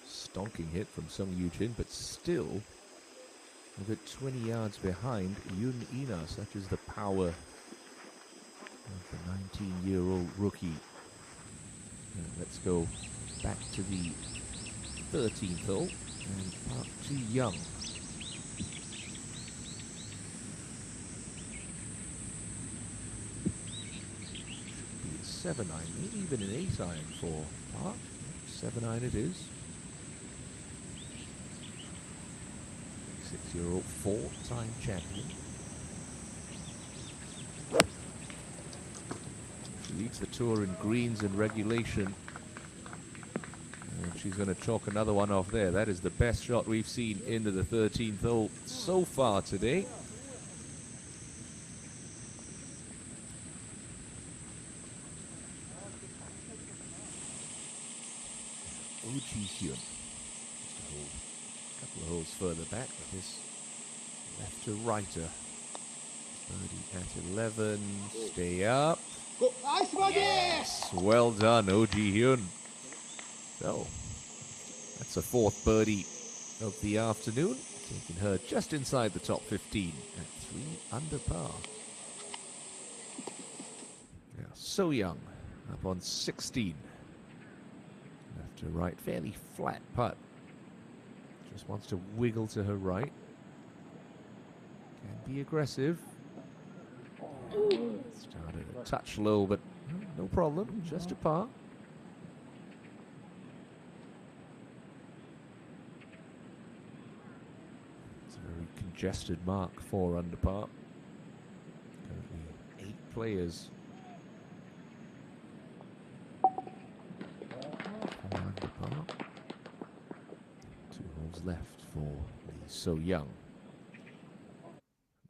Stonking hit from Sung Yoo-jin, but still a bit 20 yards behind Yoon Ina. Such is the power of the 19-year-old rookie. And let's go back to the 13th hole, and Park Ji-young. Should be a 7-iron, maybe even an 8-iron for Park. 7-iron it is. 6-year-old 4-time champion. She leads the tour in greens and regulation. And she's going to chalk another one off there. That is the best shot we've seen into the 13th hole so far today. Oh Ji-hyun. Couple of holes further back with this left to righter. Birdie at 11. Stay up. Yes! Well done, Oh Ji-hyun. So, that's a 4th birdie of the afternoon, taking her just inside the top 15 at 3 under par. Yeah, So Young up on 16. Left to right, fairly flat putt. Just wants to wiggle to her right. Can be aggressive. Started a touch low, but no problem. Just a par. It's a very congested mark, 4 under par. Currently 8 players. 4 under par. 2 holes left for the So Young.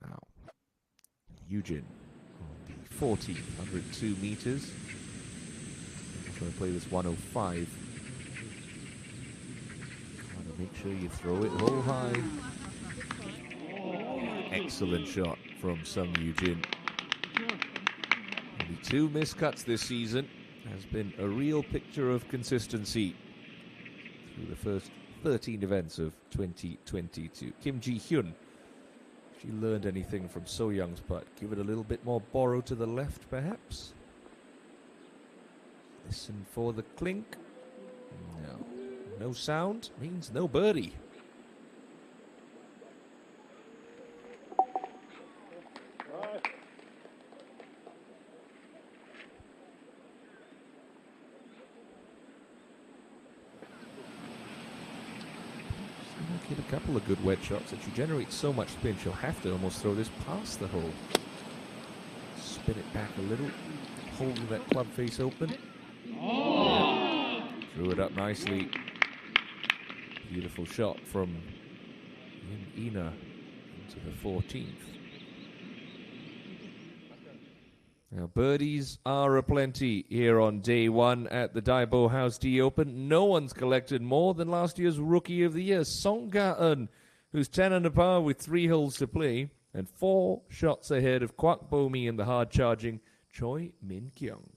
Now, Yoo-jin on the 14th, 102 meters. I'm going to play this 105. Trying to make sure you throw it hole high. Excellent shot from Sung Yoo-jin. Only 2 miscuts this season. Has been a real picture of consistency through the first 13 events of 2022. Kim Ji-hyun, if she learned anything from So Young's putt, give it a little bit more borrow to the left, perhaps. Listen for the clink. No. No sound means no birdie. Hit a couple of good wet shots, and she generates so much spin she'll have to almost throw this past the hole. Spin it back a little, holding that club face open. Yeah. Drew it up nicely. Beautiful shot from Ina into the 14th. Now, birdies are aplenty here on day 1 at the DAEBO hausD Open. No one's collected more than last year's Rookie of the Year, Song Ga-eun, who's 10 under par with 3 holes to play and 4 shots ahead of Kwak Bo-mi and the hard-charging Choi Min-kyung.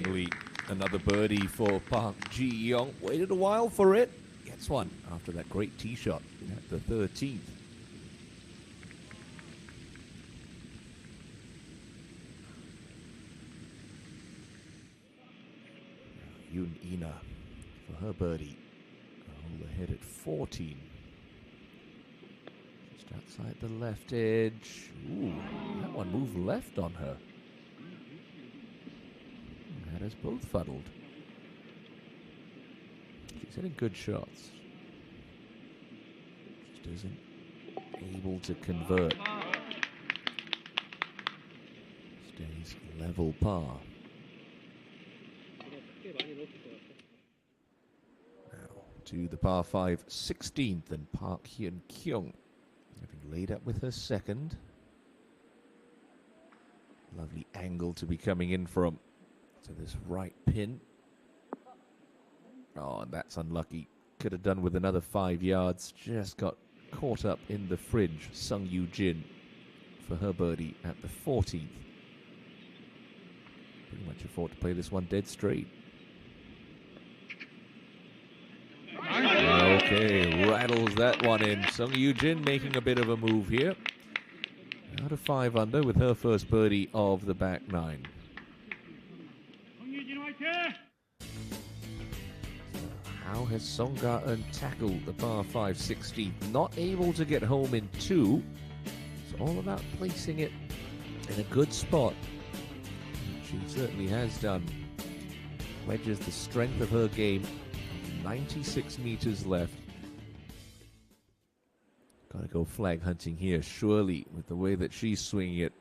finally, another birdie for Park Ji-young. Waited a while for it. Gets one after that great tee shot at the 13th. Yoon Ina for her birdie. Hold ahead at 14. Just outside the left edge. Ooh, that one moved left on her. Had us both fuddled. She's hitting good shots. Just isn't able to convert. Stays level par. Now to the par 5 16th, and Park Hyun Kyung having laid up with her second. Lovely angle to be coming in from to this right pin. Oh, and that's unlucky. Could have done with another 5 yards. Just got caught up in the fringe. Sung Yoo Jin for her birdie at the 14th. Pretty much afford to play this one dead straight. Okay, rattles that one in. Sung Yoo Jin making a bit of a move here. Out of 5 under with her first birdie of the back 9. How has Song Ga-eun tackled the par 5 16th? Not able to get home in 2. It's all about placing it in a good spot. She certainly has done. Wedges the strength of her game. 96 meters left. Gotta go flag hunting here, surely, with the way that she's swinging it.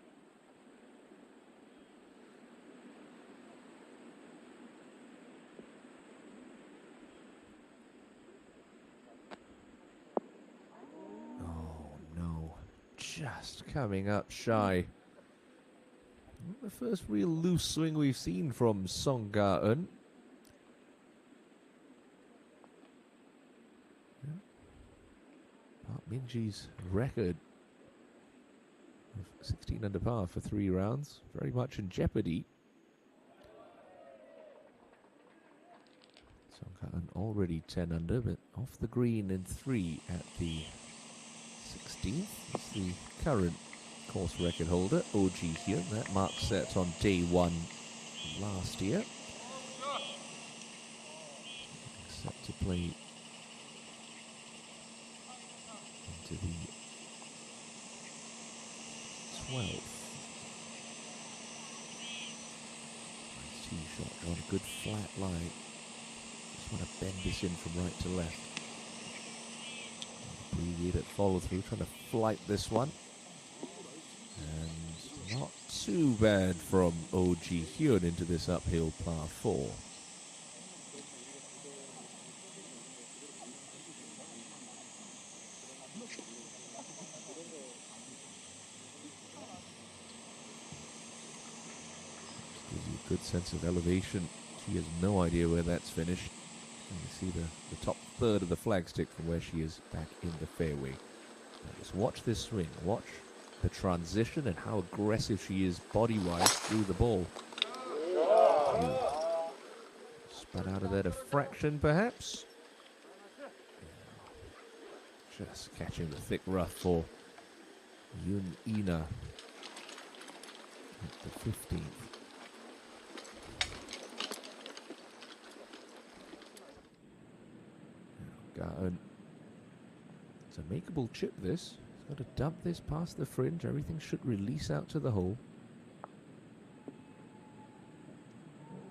Oh no, just coming up shy. The first real loose swing we've seen from Song Ga-eun. Park Min-ji's record of 16 under par for 3 rounds, very much in jeopardy. Song Ga-eun already 10 under, but off the green in 3 at the 16th. It's the current course record holder, Oh Ji-hyun. That mark set on day 1 last year. Set to play to the 12th. Nice tee shot on a good flat line. Just want to bend this in from right to left. Abbreviated follow through, trying to flight this one. And not too bad from Oh Ji-hyun into this uphill par 4. Good sense of elevation. She has no idea where that's finished. And you see the top third of the flagstick from where she is back in the fairway. Now just watch this swing. Watch the transition and how aggressive she is body-wise through the ball. Spun out of there a fraction, perhaps. Just catching the thick rough for Yoon Ina at the 15th. It's a makeable chip, this. He's got to dump this past the fringe. Everything should release out to the hole.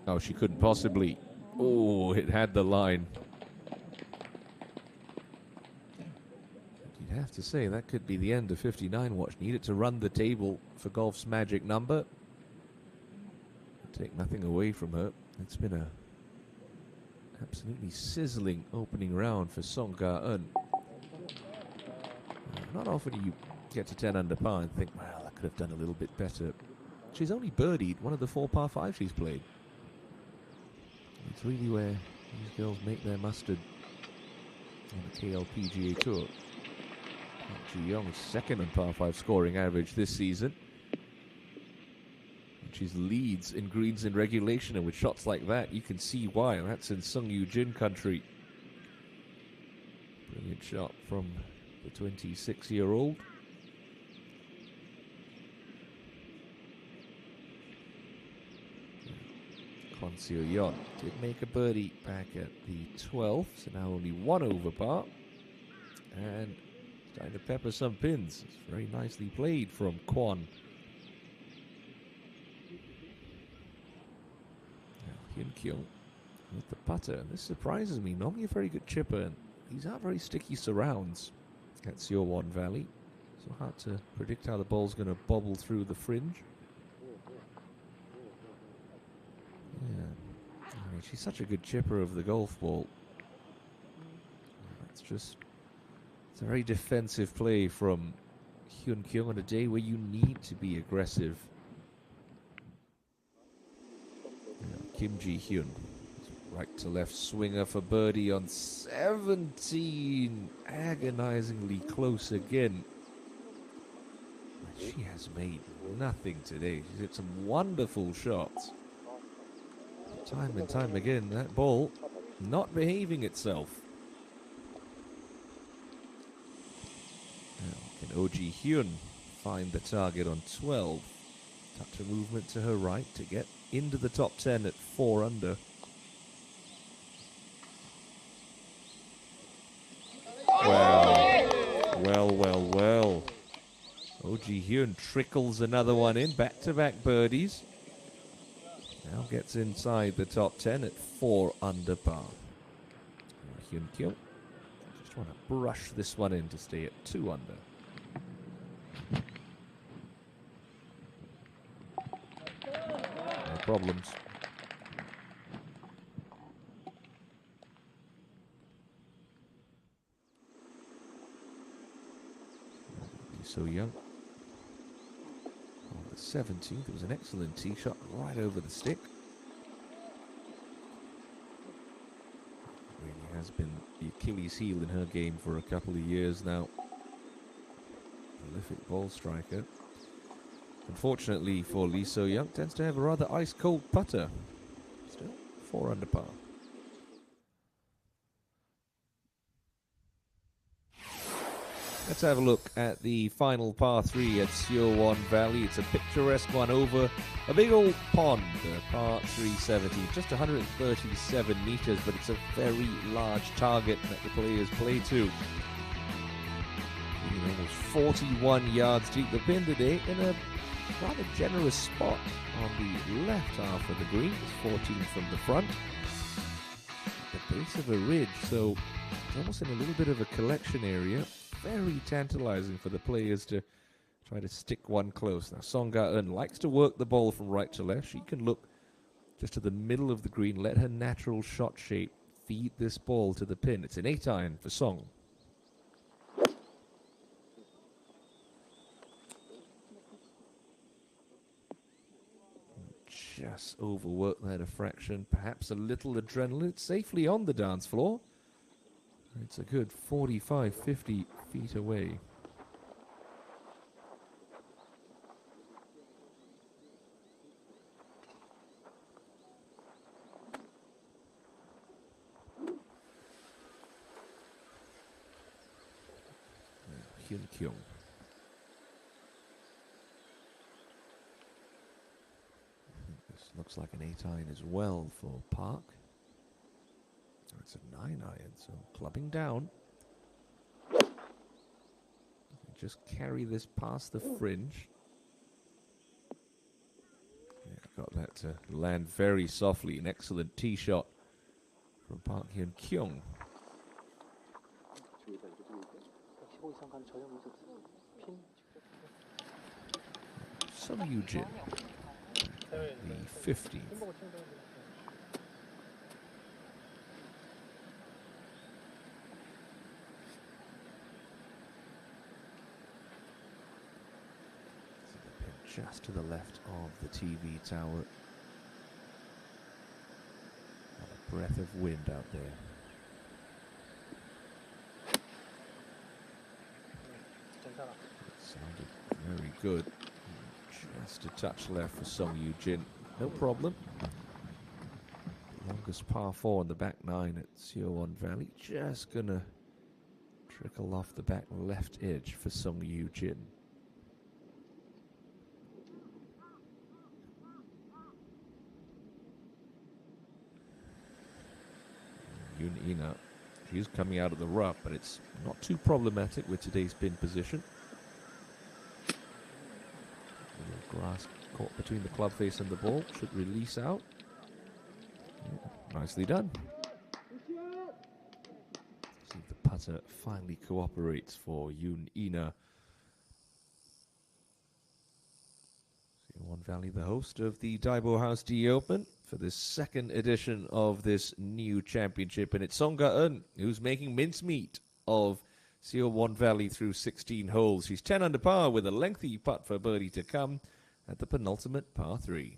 Oh, she couldn't possibly. Oh, it had the line. You'd have to say that could be the end of 59 watch. Needed to run the table for golf's magic number. Take nothing away from her. It's been a absolutely sizzling opening round for Song Ga-eun. Not often do you get to 10 under par and think, well, I could have done a little bit better. She's only birdied one of the 4 par 5s she's played. It's really where these girls make their mustard on the KLPGA Tour. Ji-young's second on par 5 scoring average this season. She's leads in greens in regulation, and with shots like that, you can see why. That's in Sung Yu Jin country. Brilliant shot from the 26-year-old. Kwon Seo-yeon did make a birdie back at the 12th, so now only 1 over par. And starting to pepper some pins. It's very nicely played from Kwon. Hyun Kyung with the putter. And this surprises me. Normally a very good chipper, and these are very sticky surrounds at Seowon Valley. So hard to predict how the ball's going to bobble through the fringe. Yeah, I mean, she's such a good chipper of the golf ball. It's a very defensive play from Hyun Kyung on a day where you need to be aggressive. Kim Ji-hyun, right to left swinger for birdie on 17. Agonizingly close again. She has made nothing today. She's hit some wonderful shots. Time and time again, that ball not behaving itself. Now, can Oh Ji-hyun find the target on 12? Touch of movement to her right to get into the top 10 at 4 under. Well. Oh Ji-hyun trickles another one in. Back-to-back birdies. Now gets inside the top 10 at 4 under par. Hyun Kyung just trying to brush this one in to stay at 2 under. No problems. So young. On the 17th, it was an excellent tee shot right over the stick. Really has been the Achilles heel in her game for a couple of years now. Prolific ball striker. Unfortunately for Lee So-young, tends to have a rather ice-cold putter. Still 4 under par. Let's have a look at the final par 3 at Seowon Valley. It's a picturesque one over a big old pond, par 370, just 137 meters, but it's a very large target that the players play to. Almost 41 yards deep. The pin today in a rather generous spot on the left half of the green. It's 14 from the front. At the base of a ridge, so it's almost in a little bit of a collection area. Very tantalizing for the players to try to stick one close. Now, Song Ga-eun likes to work the ball from right to left. She can look just to the middle of the green, let her natural shot shape feed this ball to the pin. It's an 8-iron for Song. Just overwork that a fraction. Perhaps a little adrenaline. It's safely on the dance floor. It's a good 45, 50 feet away. Hyun Kyung. This looks like an 8-iron as well for Park. It's a 9-iron, so clubbing down. Just carry this past the fringe. Yeah, got that to land very softly. An excellent tee shot from Park Hyun Kyung. Sung Yu Jin, the 15th. Just to the left of the TV tower. And a breath of wind out there. It sounded very good. Just a touch left for Song Yu-jin. No problem. Longest par 4 on the back 9 at Siowon Valley. Just gonna trickle off the back left edge for Song Yu-jin. Yoon Ina, she's coming out of the rough, but it's not too problematic with today's pin position. Little grass caught between the club face and the ball. Should release out. Yeah, nicely done. See if the putter finally cooperates for Yoon Ina. Siowon Valley, the host of the DAEBO hausD Open for the second edition of this new championship. And it's Song Ga-eun who's making mincemeat of Siowon Valley through 16 holes. She's 10 under par with a lengthy putt for birdie to come at the penultimate par 3.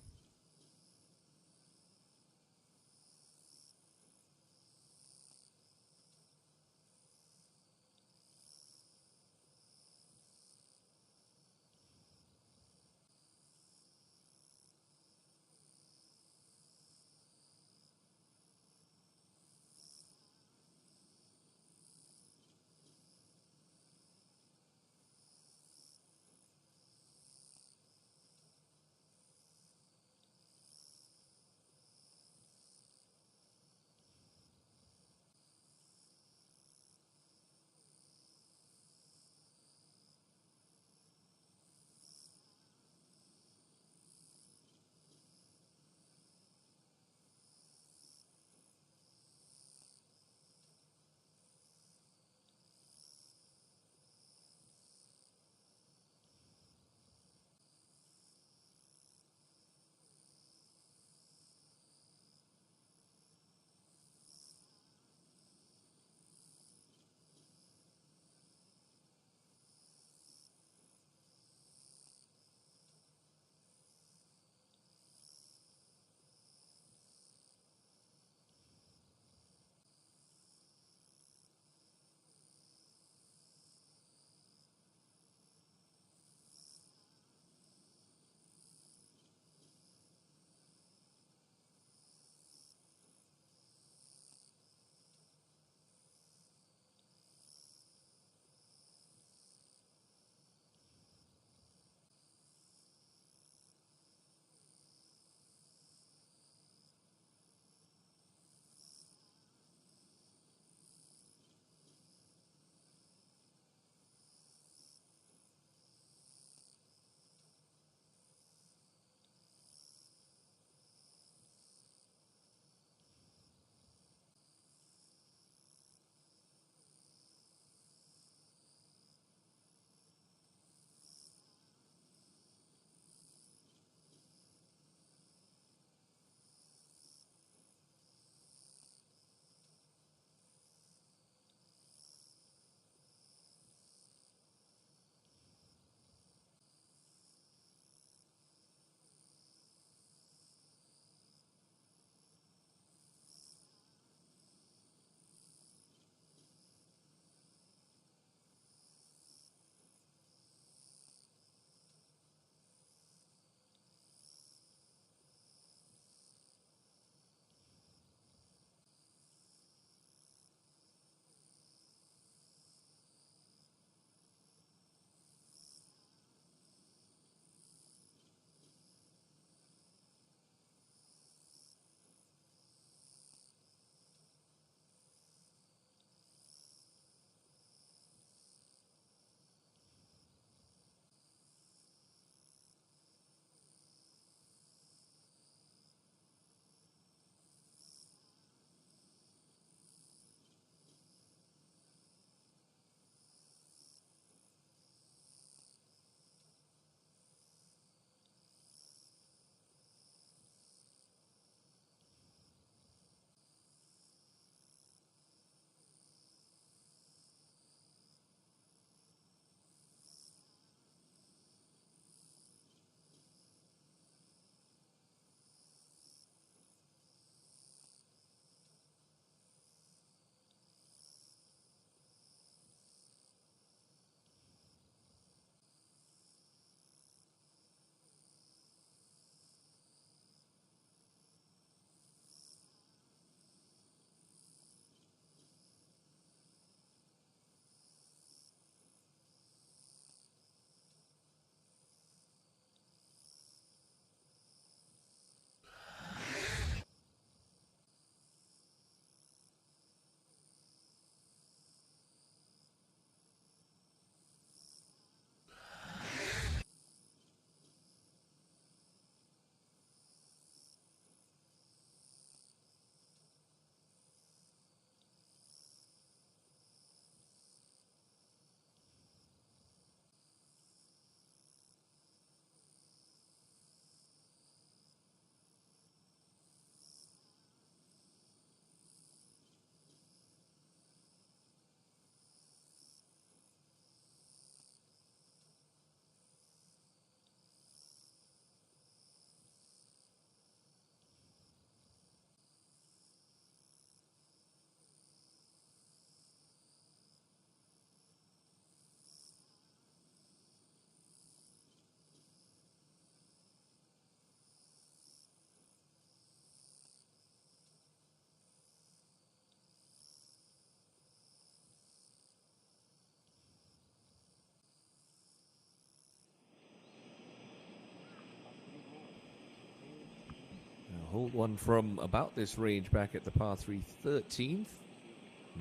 Hold one from about this range back at the par 3 13th.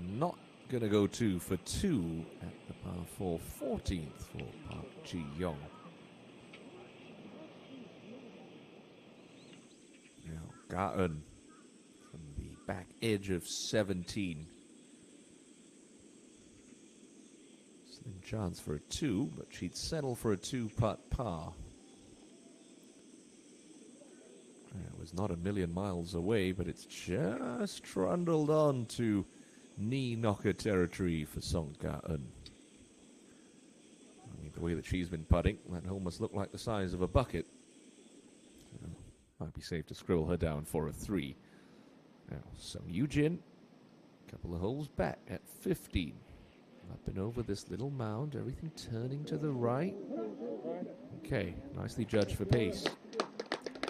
Not going to go 2 for 2 at the par 4 14th for Park Ji-young. Now, Ga-eun from the back edge of 17. Slim chance for a 2, but she'd settle for a 2-putt par. It was not a million miles away, but it's just trundled on to knee knocker territory for Song Ga-eun. I mean, the way that she's been putting, that hole must look like the size of a bucket. So, might be safe to scribble her down for a 3. Now, Sung Yoo-jin, a couple of holes back at 15. Up and over this little mound, everything turning to the right. Okay, nicely judged for pace.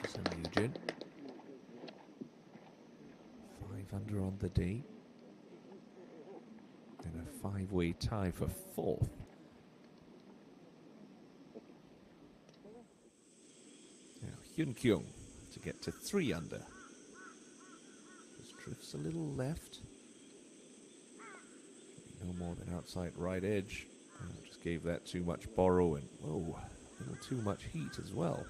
Sung Yoo-jin. 5 under on the day. And a 5-way tie for 4th. Now Hyun Kyung to get to 3 under. Just drifts a little left. No more than outside right edge. Just gave that too much borrow and, whoa, a little too much heat as well.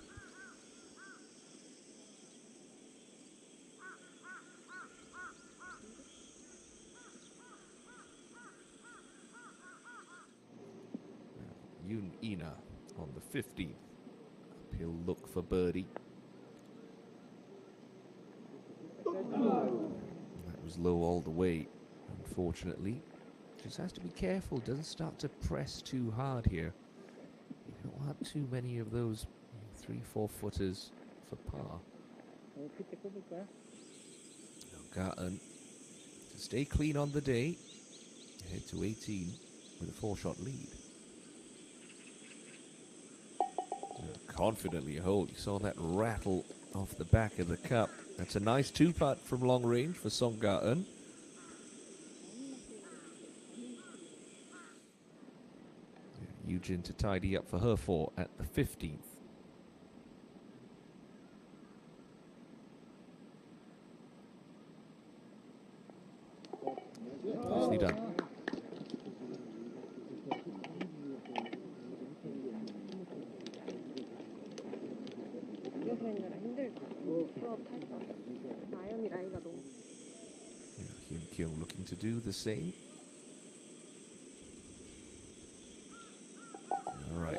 Yoon Ina on the 15th. Uphill look for birdie. That was low all the way, unfortunately. Just has to be careful, doesn't start to press too hard here. You don't want too many of those 3-4 footers for par. Ga-eun to stay clean on the day. Head to 18 with a 4-shot lead. Confidently hold. You saw that rattle off the back of the cup. That's a nice 2-putt from long range for Song Ga-eun. Yoo-jin to tidy up for her 4 at the 15th. Nicely done. Hyun Kyung looking to do the same. All right.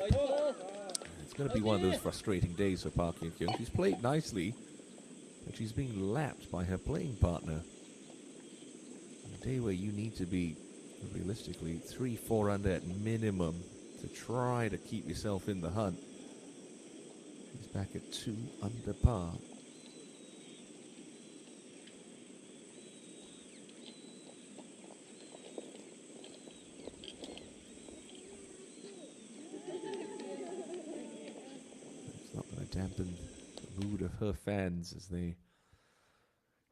It's going to be one of those frustrating days for Park Hyun Kyung. She's played nicely, but she's being lapped by her playing partner. On a day where you need to be, realistically, 3-4 under at minimum to try to keep yourself in the hunt. She's back at 2 under par. It's not going to dampen the mood of her fans as they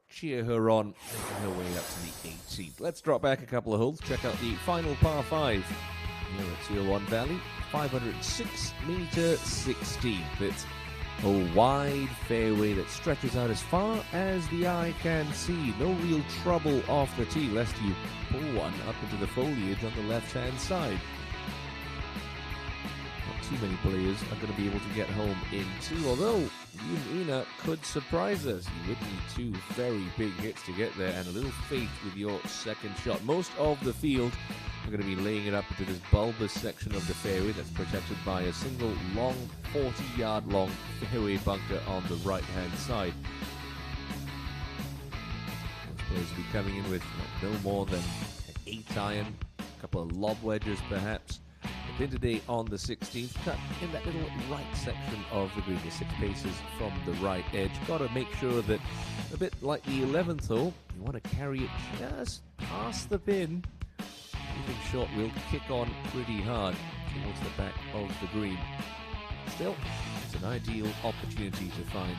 cheer her on, making her way up to the 18th. Let's drop back a couple of holes, check out the final par 5 here at Seal One Valley. 506 meter 16th. It's a wide fairway that stretches out as far as the eye can see. No real trouble off the tee, lest you pull one up into the foliage on the left-hand side. Not too many players are going to be able to get home in 2, although Yoon Ina could surprise us. You would need 2 very big hits to get there, and a little faith with your second shot. Most of the field are going to be laying it up into this bulbous section of the fairway that's protected by a single long 40-yard long fairway bunker on the right-hand side. Most players will be coming in with no more than an 8-iron, a couple of lob wedges perhaps. But then today on the 16th, cut in that little right section of the green, 6 paces from the right edge. Got to make sure that, a bit like the 11th hole, you want to carry it just past the pin. Anything short will kick on pretty hard towards the back of the green. Still, it's an ideal opportunity to find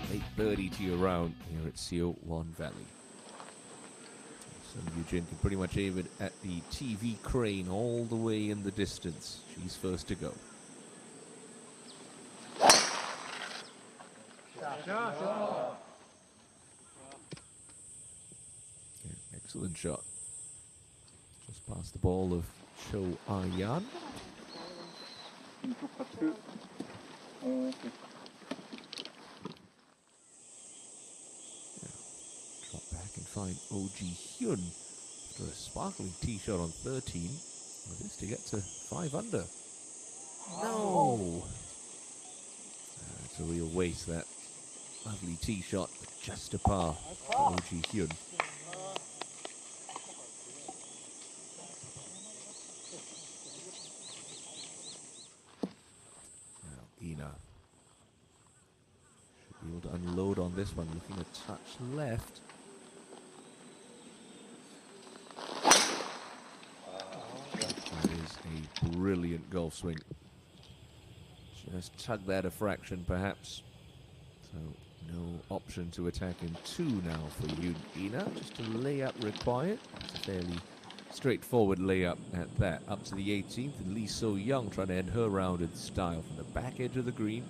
a late birdie to your round here at Seal One Valley. Sung Yoo-jin can pretty much aim it at the TV crane all the way in the distance. She's first to go. Excellent shot. Just past the ball of Cho Ayan. Drop back and find Oh-ji Hyun after a sparkling tee shot on 13. With this to get to 5 under. No! It's a real waste, that lovely tee shot, but just a par for Oh-ji Hyun. Now Ina should be able to unload on this one, looking a touch left. That is a brilliant golf swing. Just tug that a fraction, perhaps. So no option to attack in 2 now for Yoon Ina. Just a layup required. It's a fairly straightforward layup at that. Up to the 18th, and Lee So-young trying to end her round in style from the back edge of the green.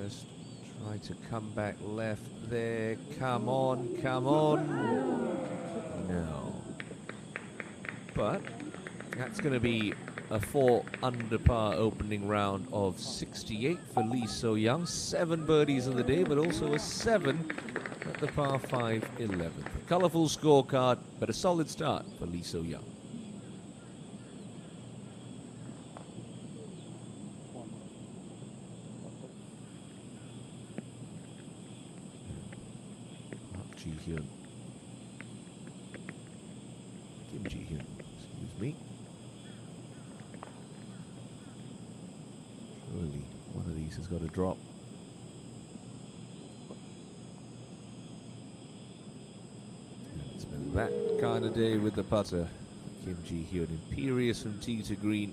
Just try to come back left there. Come on, come on. No. But that's going to be a 4 under par opening round of 68 for Lee So-young. 7 birdies in the day, but also a 7 at the par 5 11th. A colourful scorecard, but a solid start for Lee So-young. Park Ji-hyun. Kim Ji-hyun, excuse me. Surely one of these has got to drop. And it's been that kind of day with the putter. Kim Ji-hyun, imperious from tee to green.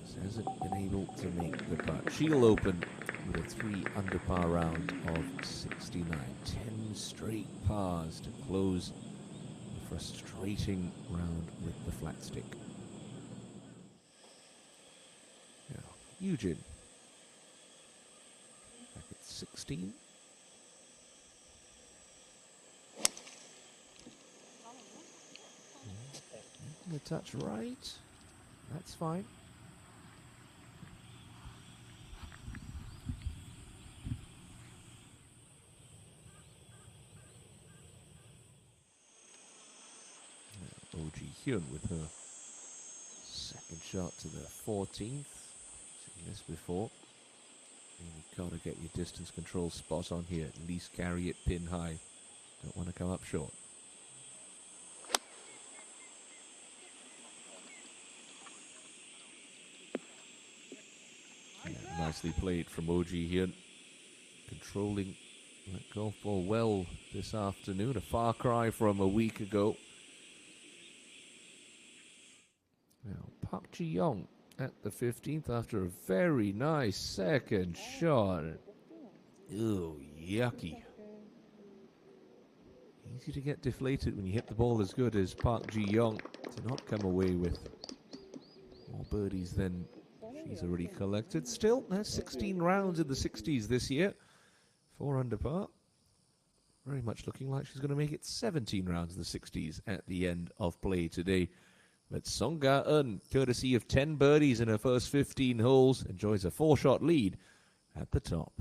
Just hasn't been able to make the putt. She'll open with a 3 under par round of 69. 10 straight pars to close the frustrating round with the flat stick. Eugene. Back at 16. A touch right. That's fine. Oh-ji Hyun with her second shot to the 14th. This before. You've got to get your distance control spot on here. At least carry it pin high. Don't want to come up short. Yeah, nicely played from Oh-ji Hyun. Controlling that golf ball well this afternoon. A far cry from a week ago. Now, Park Ji-young at the 15th after a very nice second shot. Ew, yucky. Easy to get deflated when you hit the ball as good as Park Ji-young to not come away with more birdies than she's already collected. Still, has 16 rounds in the 60s this year. 4 under par. Very much looking like she's going to make it 17 rounds in the 60s at the end of play today. But Song Ga-eun, courtesy of 10 birdies in her first 15 holes, enjoys a 4-shot lead at the top.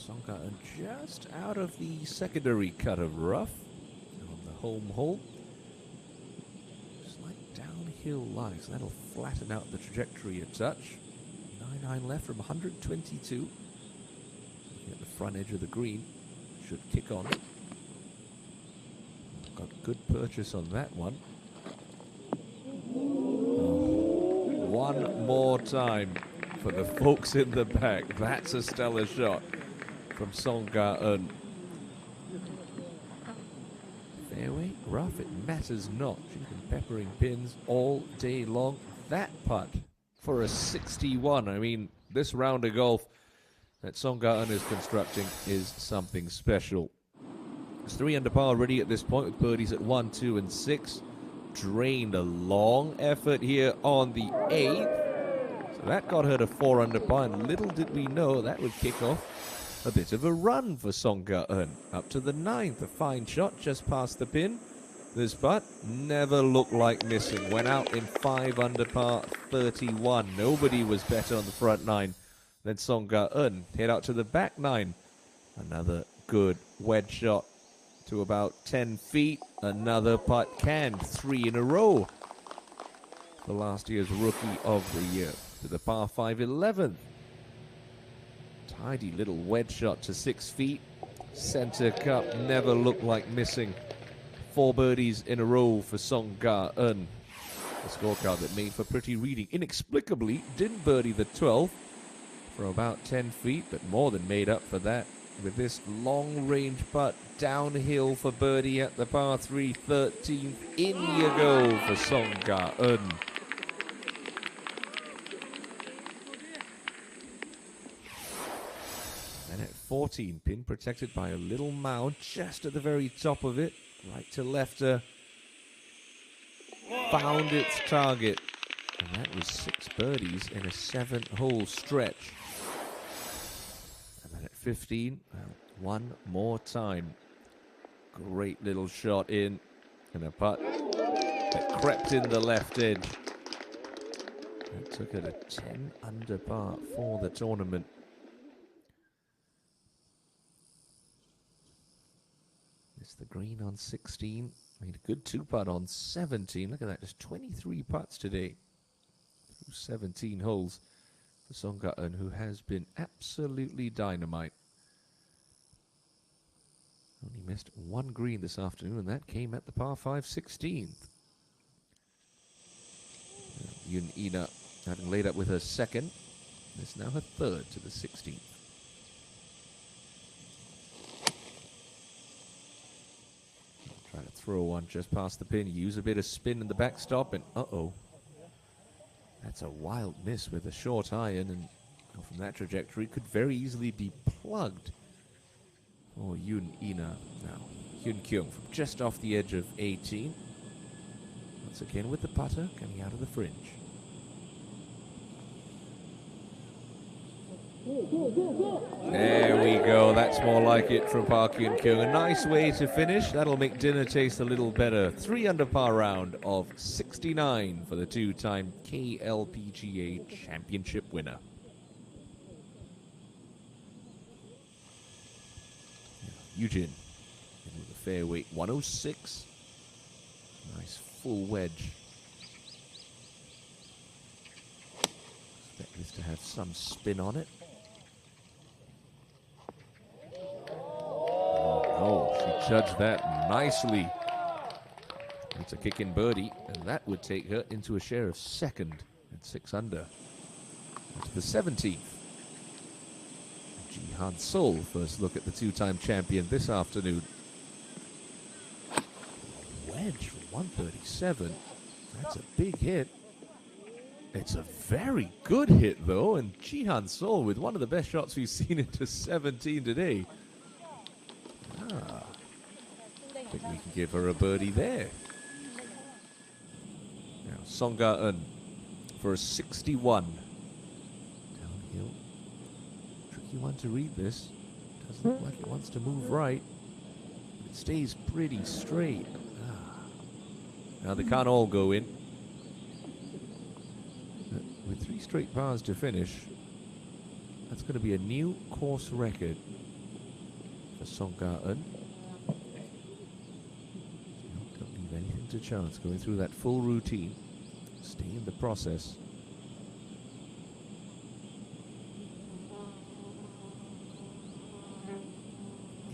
Songgaeun just out of the secondary cut of rough on the home hole. Slight downhill lie, so that'll flatten out the trajectory a touch. 9-iron left from 122. Looking at the front edge of the green. Should kick on. Got good purchase on that one. Oh, one more time for the folks in the back. That's a stellar shot from Songgaeun. Fairway, rough, it matters not. She's been peppering pins all day long. That putt for a 61. I mean, this round of golf that Songgaeun is constructing is something special. It's 3 under par already at this point with birdies at 1, 2, and 6. Drained a long effort here on the 8th. So that got her to 4 under par, and little did we know that would kick off a bit of a run for Songgaeun. Up to the 9th, a fine shot just past the pin. This putt never looked like missing. Went out in 5 under par 31. Nobody was better on the front 9 than Songgaeun. Head out to the back 9. Another good wedge shot to about 10 feet. Another putt canned. 3 in a row for last year's Rookie of the Year. To the par 5 11th. Tidy little wedge shot to 6 feet. Center cup never looked like missing. 4 birdies in a row for Songgaeun. A scorecard that made for pretty reading. Inexplicably didn't birdie the 12th for about 10 feet, but more than made up for that with this long-range putt downhill for birdie at the par 3 13th. In you go for Songgaeun. And at 14, pin protected by a little mound just at the very top of it. Right to lefter. Found its target. And that was 6 birdies in a 7-hole stretch. And then at 15, one more time. Great little shot in. And a putt that crept in the left edge. That took it a 10 under par for the tournament. The green on 16. Made a good 2-putt on 17. Look at that, just 23 putts today. Through 17 holes for Songgaeun, who has been absolutely dynamite. Only missed 1 green this afternoon, and that came at the par 5 16th. Yoon Ina having laid up with her second. It's now her third to the 16th. Try to throw one just past the pin, use a bit of spin in the backstop, and uh-oh. That's a wild miss with a short iron, and from that trajectory could very easily be plugged. Oh, Yoon Ina now. Hyun Kyung from just off the edge of 18. Once again with the putter coming out of the fringe. There we go. That's more like it from Park Hyun Kyung. A nice way to finish. That'll make dinner taste a little better. 3 under par round of 69 for the 2-time KLPGA Championship winner. Eugene into the fairway, 106. Nice full wedge. Expect this to have some spin on it. Oh, she judged that nicely. It's a kick in birdie, and that would take her into a share of second at 6 under. To the 17th. Jihan Sol first look at the 2-time champion this afternoon. Wedge from 137. That's a big hit. It's a very good hit, though, and Jihan Sol with one of the best shots we've seen into 17 today. I think we can give her a birdie there. Now, Songgaeun for a 61. Downhill. Tricky one to read this. Doesn't look like it wants to move right. But it stays pretty straight. Now, they can't all go in. But with 3 straight pars to finish, that's going to be a new course record. Song Ga-eun. Don't leave anything to chance. Going through that full routine. Stay in the process.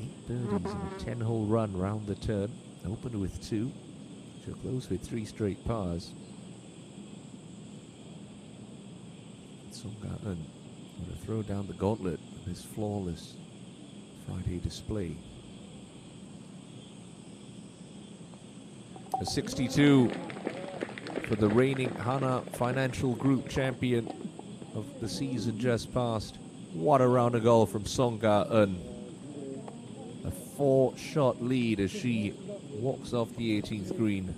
8 birdies and a 10-hole run round the turn. Opened with 2. She'll close with 3 straight pars. Song Ga-eun going to throw down the gauntlet with his flawless Friday display. A 62 for the reigning Hana Financial Group champion of the season just past. What a round of golf from Song Ga-eun. A 4-shot lead as she walks off the 18th green.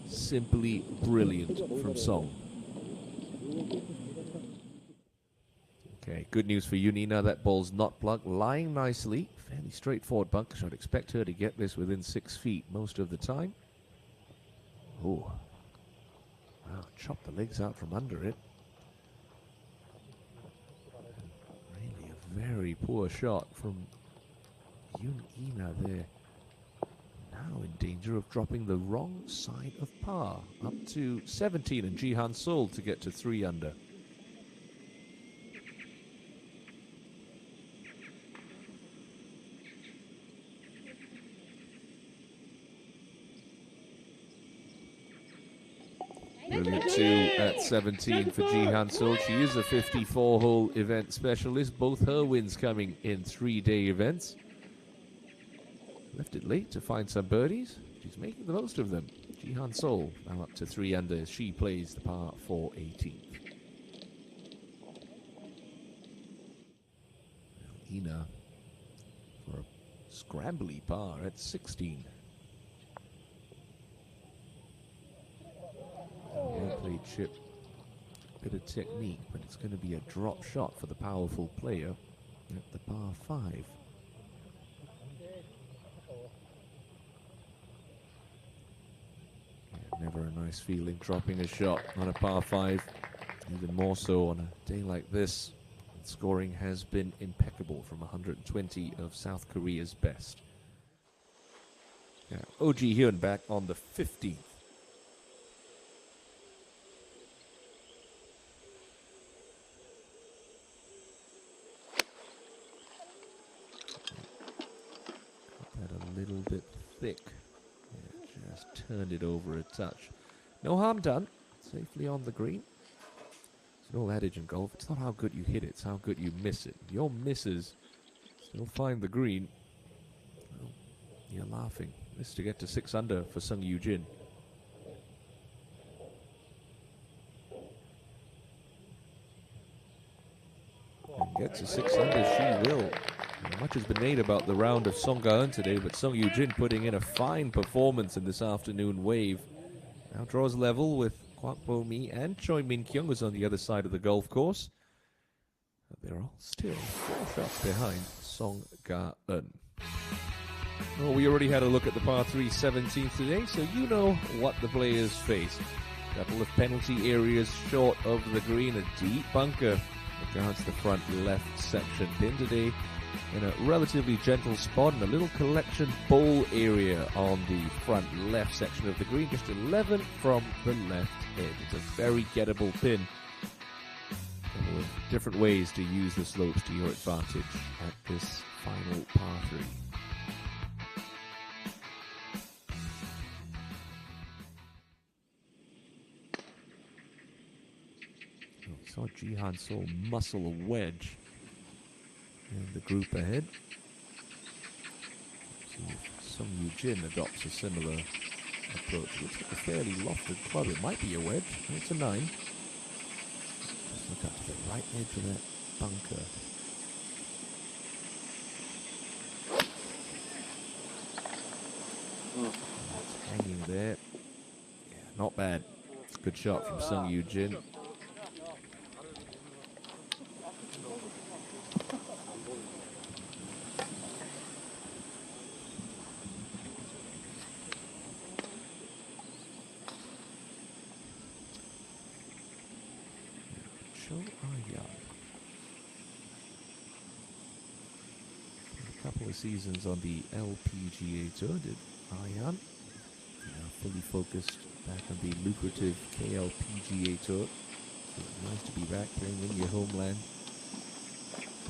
Simply brilliant from Song. Okay, good news for you, Nina. That ball's not plugged. Lying nicely. Fairly straightforward bunker shot. Expect her to get this within 6 feet most of the time. Oh. Wow, chop the legs out from under it. Really a very poor shot from Ina there. Now in danger of dropping the wrong side of par. Up to 17 and Jihan Sol to get to 3 under. Brilliant 2 at 17 for Jihan Sol. She is a 54-hole event specialist. Both her wins coming in 3-day events. Left it late to find some birdies. She's making the most of them. Jihan Sol now up to 3 under as she plays the par 4 18th. Ina for a scrambly par at 16. Well-played chip. Bit of technique, but it's going to be a drop shot for the powerful player at the par 5. Never a nice feeling dropping a shot on a par 5, even more so on a day like this. Scoring has been impeccable from 120 of South Korea's best. Yeah, OG Hyun back on the 15th. Got that a little bit thick. Just turned it over a touch. No harm done. Safely on the green. It's an old adage in golf. It's not how good you hit it, it's how good you miss it. If your misses still find the green, well, you're laughing. This is to get to 6 under for Sung Yoo-jin. And get to 6 under she will. Much has been made about the round of Song Ga-eun today, but Sung Yoo-jin putting in a fine performance in this afternoon wave. Now draws level with Kwak Bo-mi and Choi Min-kyung, who's on the other side of the golf course. But they're all still 4 shots behind Song Ga-eun. Well, we already had a look at the par 3 17th today, so you know what the players face. A couple of penalty areas short of the green, a deep bunker regards the front left section. Pin today in a relatively gentle spot in a little collection bowl area on the front left section of the green, just 11 from the left edge. It's a very gettable pin. Couple of different ways to use the slopes to your advantage at this final par 3. Saw Jihan Sol muscle a wedge in the group ahead. See if Sung Yoo-jin adopts a similar approach. Looks like a fairly lofted club. It might be a wedge. It's a 9. Just look up to the right edge of that bunker. It's hanging there. Yeah, not bad. It's a good shot from Sung Yoo-jin. A couple couple of seasons on the LPGA Tour, did Arjan. Now fully focused back on the lucrative KLPGA Tour. So it's nice to be back playing in your homeland.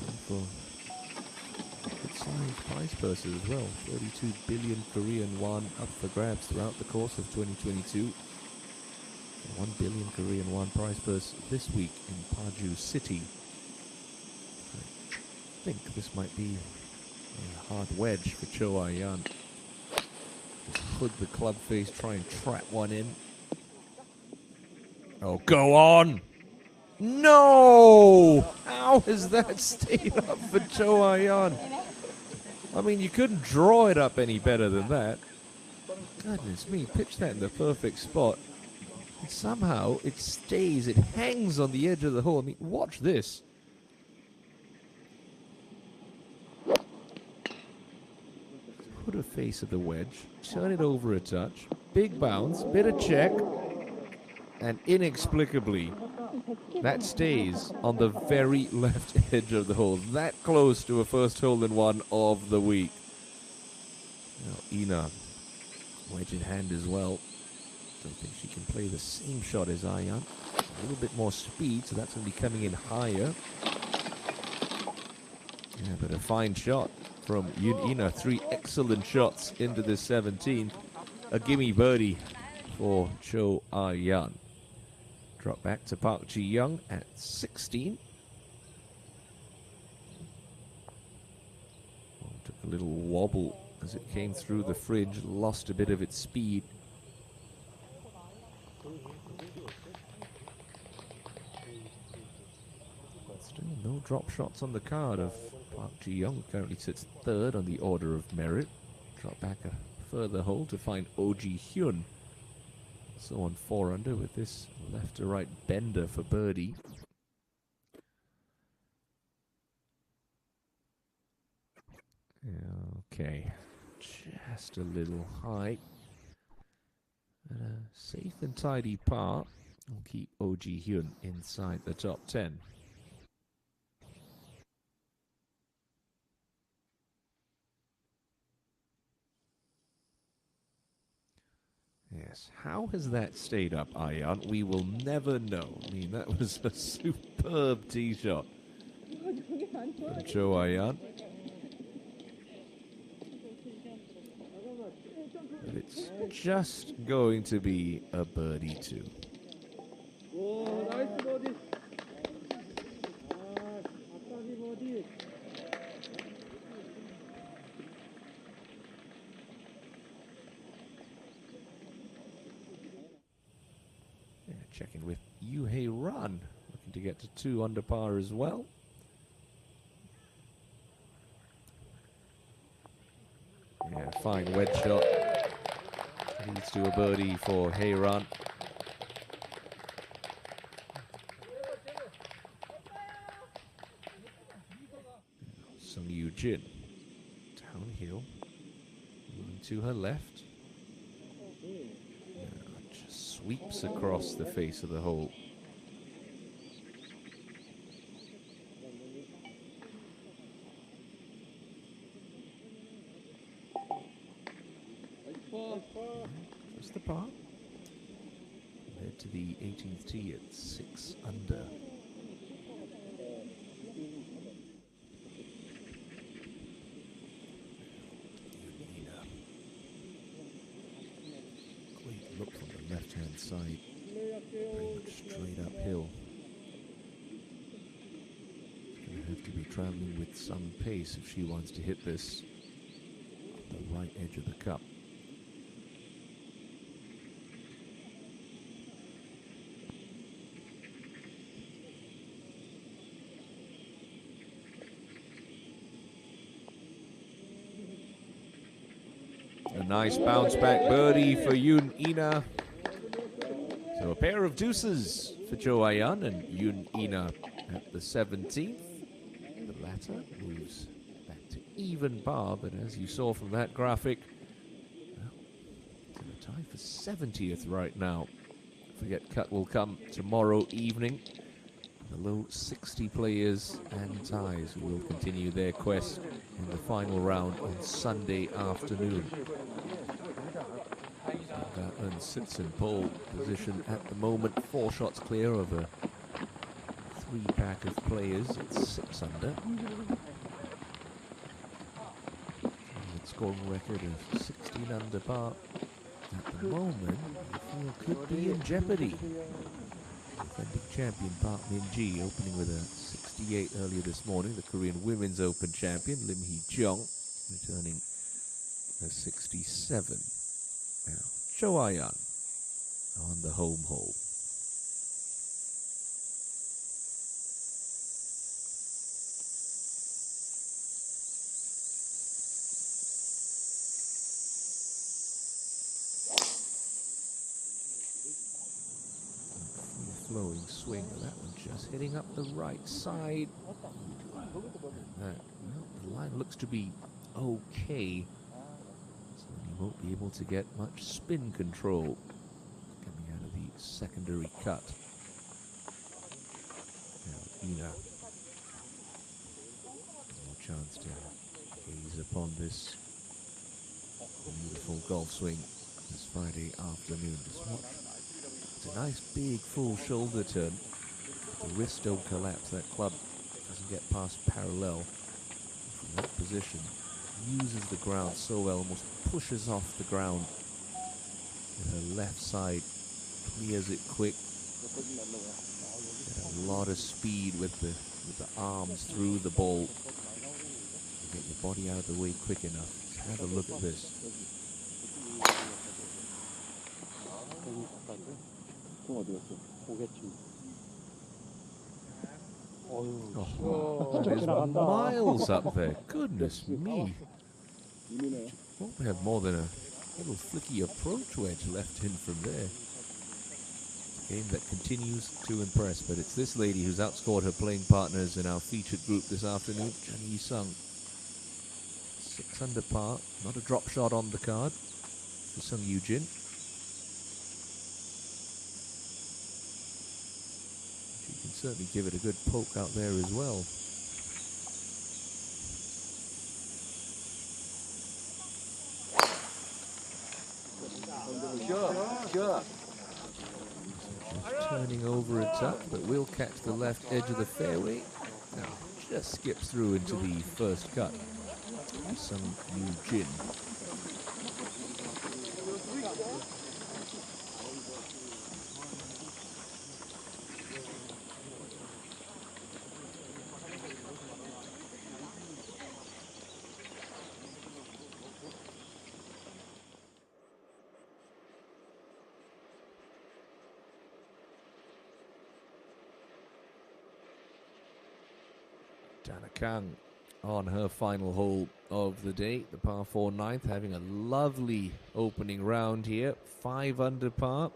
And for good-sized prize purses as well. 32 billion Korean won up for grabs throughout the course of 2022. 1 billion Korean won prize purse this week in Paju City. I think this might be a hard wedge for Cho Arjan. Just hood the club face, try and trap one in. Oh, go on! No! How has that stayed up for Cho Arjan? I mean, you couldn't draw it up any better than that. Goodness me, pitch that in the perfect spot. And somehow it stays, it hangs on the edge of the hole. I mean, watch this. Put a face of the wedge, turn it over a touch, big bounce, bit of check, and inexplicably, that stays on the very left edge of the hole. That close to a first hole-in-one of the week. Now, Ina, wedge in hand as well. Don't think she can play the same shot as Arjan. A little bit more speed, so that's going to be coming in higher. Yeah, but a fine shot from Yoon Ina. 3 excellent shots into this 17th. A gimme birdie for Cho Arjan. Drop back to Park Ji-young at 16. Took a little wobble as it came through the fridge, lost a bit of its speed. But still no drop shots on the card of Park Ji-young. Currently sits 3rd on the order of merit. Drop back a further hole to find Oh Ji-hyun. So on 4 under with this left to right bender for birdie. Okay, just a little high. And a safe and tidy par will keep Oh Ji-hyun inside the top 10. Yes, how has that stayed up, Arjan? We will never know. I mean, that was a superb tee shot from Cho Arjan. But it's just going to be a birdie too. 오, 나이스 버디. Checking with Yoo-hae Run, looking to get to 2 under par as well. Yeah, fine wedge shot. Leads to a birdie for Hae-ran. Sung Yoo-jin, downhill, moving to her left. Just sweeps across the face of the hole. Just the par. Led to the 18th tee at 6 under. Great look from the left-hand side. Pretty much straight uphill. Going to have to be traveling with some pace if she wants to hit this on the right edge of the cup. A nice bounce back birdie for Yoon Ina. So a pair of deuces for Cho Arjan and Yoon Ina at the 17th. The latter moves back to even par, but as you saw from that graphic, well, it's a tie for 70th right now. Forget cut will come tomorrow evening. The low 60 players and ties who will continue their quest in the final round on Sunday afternoon. And sits in pole position at the moment, 4 shots clear of a 3-pack of players at 6 under. A scoring record of 16 under par. At the moment, the field could be in jeopardy. Defending champion Park Min-ji opening with a 68 earlier this morning. The Korean Women's Open champion Lim Hee-jung returning a 67. Now, Cho Ah-yeon on the home hole. Flowing swing, that one just hitting up the right side. The line looks to be okay. So he won't be able to get much spin control coming out of the secondary cut. Now Ina, more chance to gaze upon this beautiful golf swing this Friday afternoon. Just watch. It's a nice big full shoulder turn. The wrist don't collapse. That club doesn't get past parallel. From that position, uses the ground so well, almost pushes off the ground with her left side, clears it quick. Get a lot of speed with the arms through the ball. Get your body out of the way quick enough. Let's have a look at this. Oh, that is miles up there. Goodness me. Won't have more than a little flicky approach wedge left in from there. It's a game that continues to impress, but it's this lady who's outscored her playing partners in our featured group this afternoon, Chun Yi-sung. 6 under par, not a drop shot on the card for Sung Yoo-jin. Certainly give it a good poke out there as well. Just turning over a tuck, but will catch the left edge of the fairway. Now just skips through into the first cut. Sung Yoo-jin. Dana Kang on her final hole of the day, the par 4 ninth, having a lovely opening round here, 5 under par.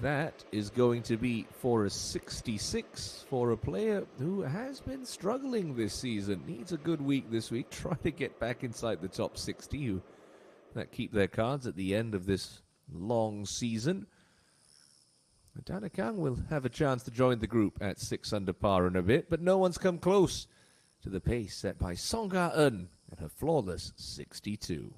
That is going to be for a 66 for a player who has been struggling this season. Needs a good week this week, try to get back inside the top 60, who that keep their cards at the end of this long season. Dana Kang will have a chance to join the group at 6 under par in a bit, but no one's come close to the pace set by Song Ah-eun at her flawless 62.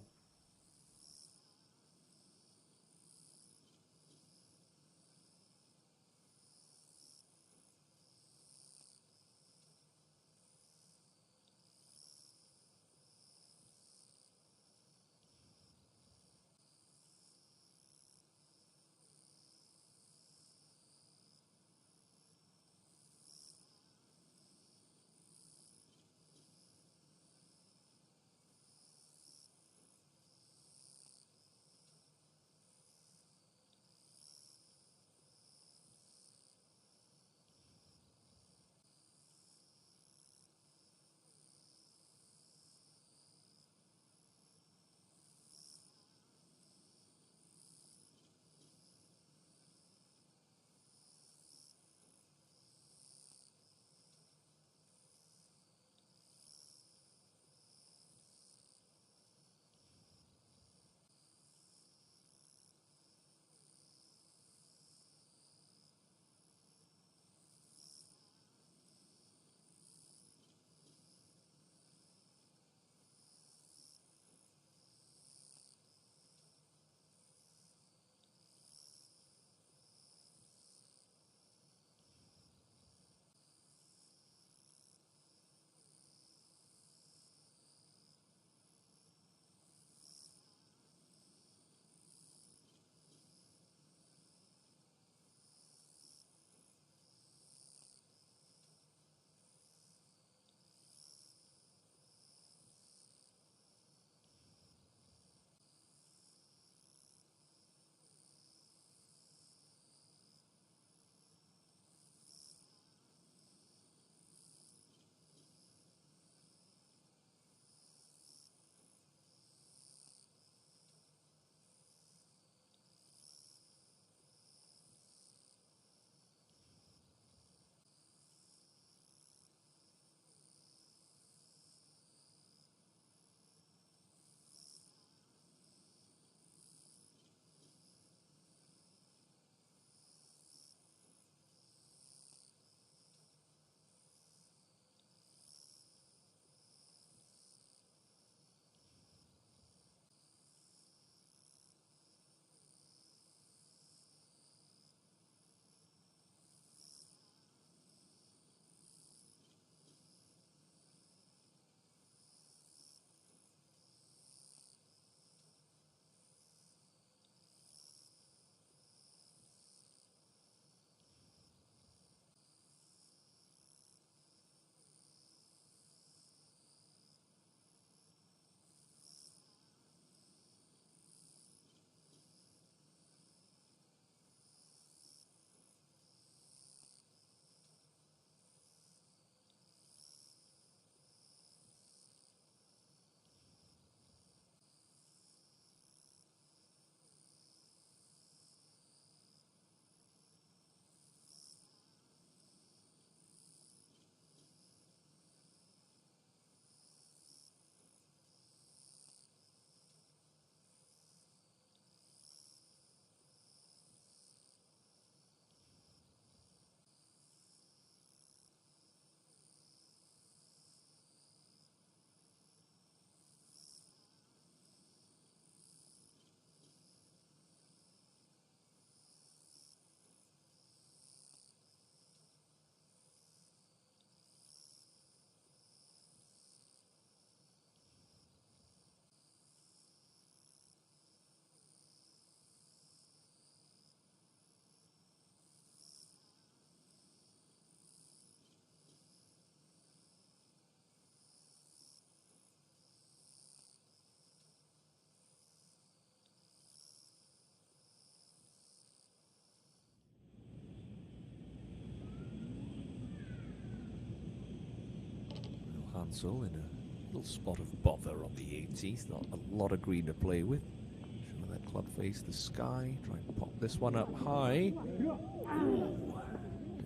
Hansel in a little spot of bother on the 18th. Not a lot of green to play with. Show that club face the sky. Try and pop this one up high. Ooh.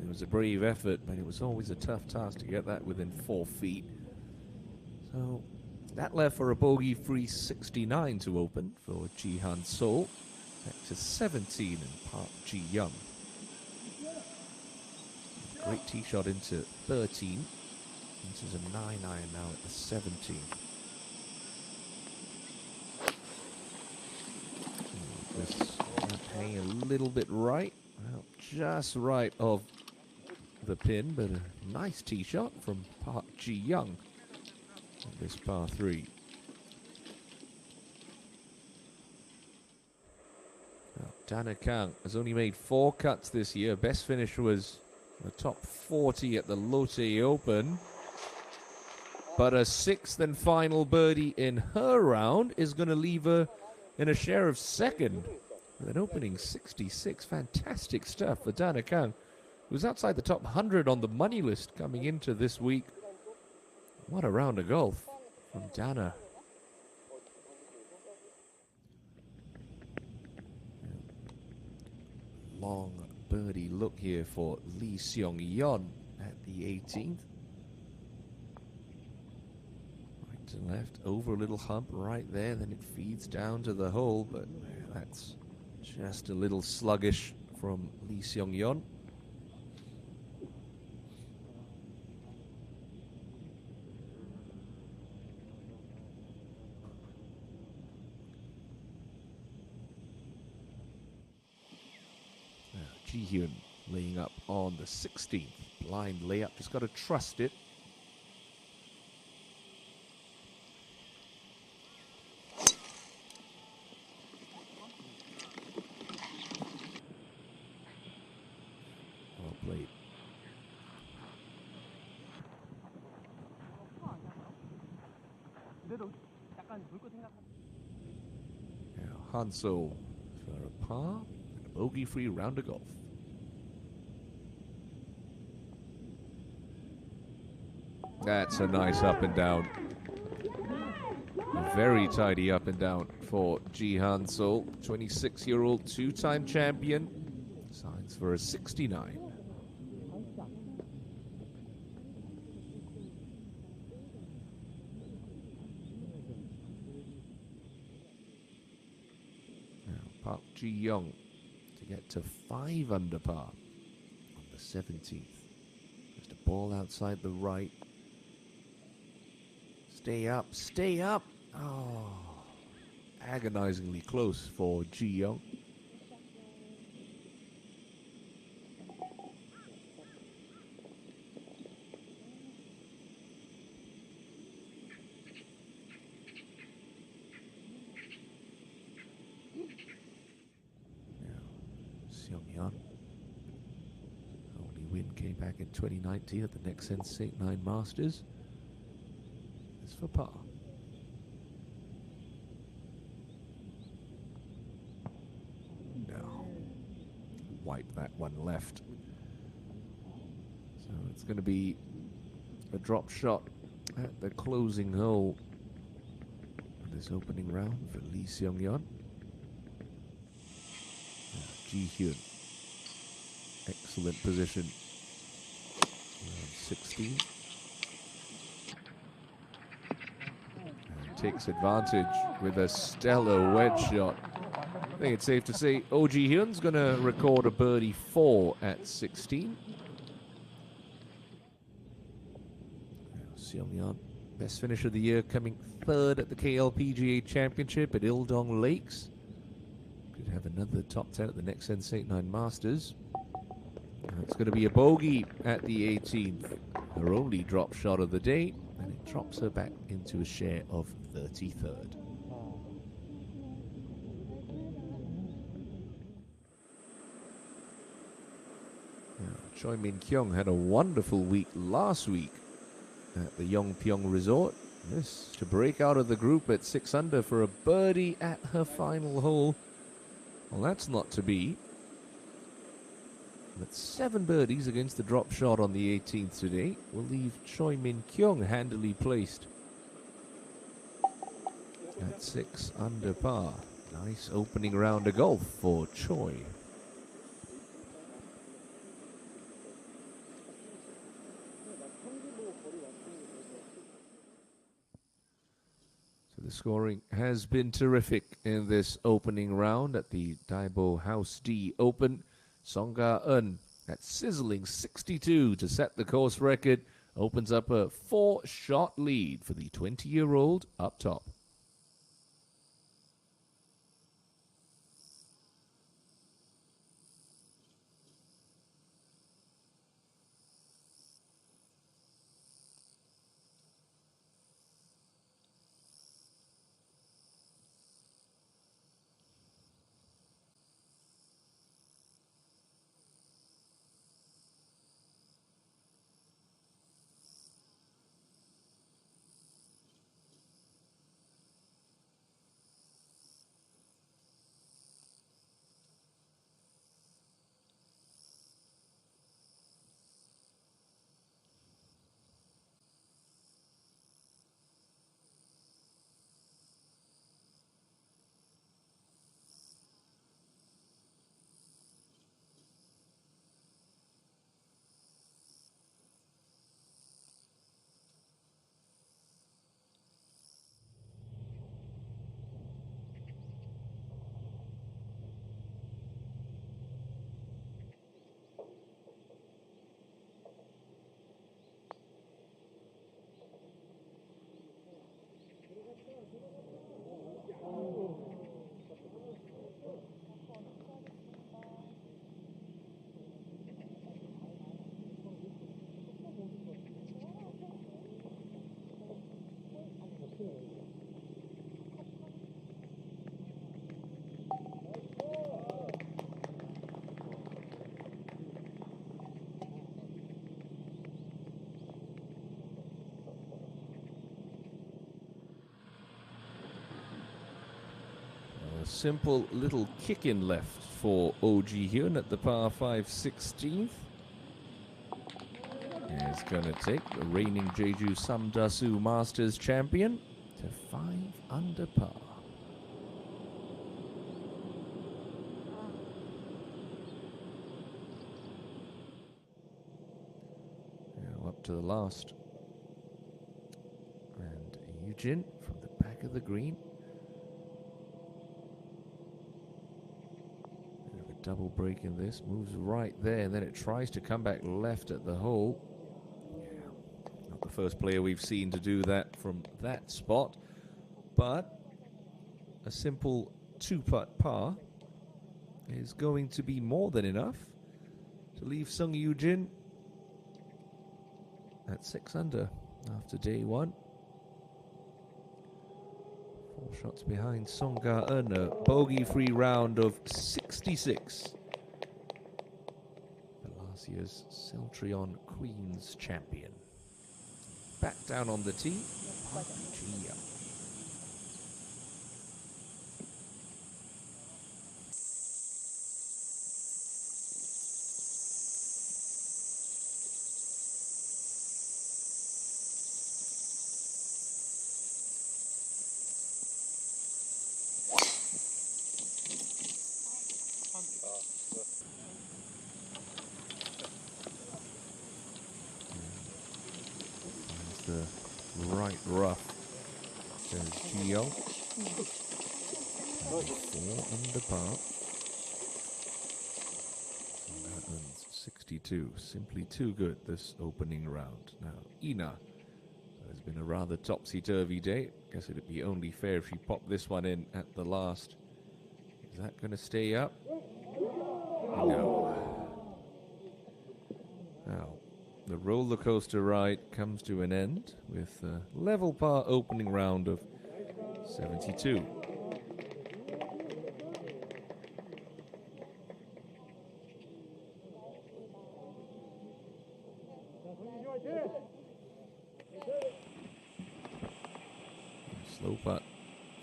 It was a brave effort, but it was always a tough task to get that within 4 feet. So that left for a bogey-free 69 to open for Jihan Seoul. Back to 17 and Park Ji-young. Great tee shot into 13. This is a 9-iron now at the 17. This hanging a little bit right. Well, just right of the pin, but a nice tee shot from Park Ji-young on this par 3. Well, Dana Kang has only made 4 cuts this year. Best finish was the top 40 at the Lotte Open. But a 6th and final birdie in her round is going to leave her in a share of 2nd with an opening 66. Fantastic stuff for Dana Kang, who's outside the top 100 on the money list coming into this week. What a round of golf from Dana. Long birdie look here for Lee Seong-yeon at the 18th. Right to left, over a little hump right there, then it feeds down to the hole, but that's just a little sluggish from Lee Seong-yeon. Ji-hyun laying up on the 16th. Blind layup, just got to trust it. Well played. Now Hansel for a par and a bogey-free round of golf. That's a nice up and down. Very tidy up and down for Jihan Seoul. 26-year-old two-time champion. Signs for a 69. Now Park Ji-young to get to 5 under par on the 17th. Just a ball outside the right. Stay up, stay up. Oh, agonizingly close for Ji-young. Now, Seong-yeon. Only win came back in 2019 at the next St. 9 Masters. For par. No. Wipe that one left. So it's going to be a drop shot at the closing hole of this opening round for Lee Seong-yeon. Ji-hyun. Excellent position. 16. Takes advantage with a stellar wedge shot. I think it's safe to say Oh Ji-hyun's going to record a birdie 4 at 16. Seong-yeon, best finish of the year, coming 3rd at the KLPGA Championship at Ildong Lakes. Could have another top 10 at the next St. 9 Masters. It's going to be a bogey at the 18th. Her only drop shot of the day. And it drops her back into a share of 33rd. Now, Choi Min-kyung had a wonderful week last week at the Yongpyong Resort. This to break out of the group at 6 under for a birdie at her final hole. Well, that's not to be. That's 7 birdies against the drop shot on the 18th today. Will leave Choi Min Kyung handily placed at 6 under par. Nice opening round of golf for Choi. So the scoring has been terrific in this opening round at the DAEBO hausD Open. Song Ga-eun at sizzling 62 to set the course record opens up a 4-shot lead for the 20-year-old up top. A simple little kick-in left for OG Hyun at the par 5 16th. Is going to take the reigning Jeju Samdasu Masters champion to 5 under par. Now up to the last. And Eugene from the back of the green. Double break in this, moves right there, and then it tries to come back left at the hole. Yeah, not the first player we've seen to do that from that spot, but a simple 2-putt par is going to be more than enough to leave Sung Yoo-jin at 6 under after day 1. 4 shots behind Song Ga-eun, a bogey-free round of 66. The last year's Cyltrion Queens champion. Back down on the tee, Park Ji-young. The right rough, says Gio. 4 under par. 62, simply too good this opening round. Now, Ina has been a rather topsy-turvy day. Guess it'd be only fair if she popped this one in at the last. Is that going to stay up? No. Now, the roller coaster ride comes to an end with a level par opening round of 72. Slow putt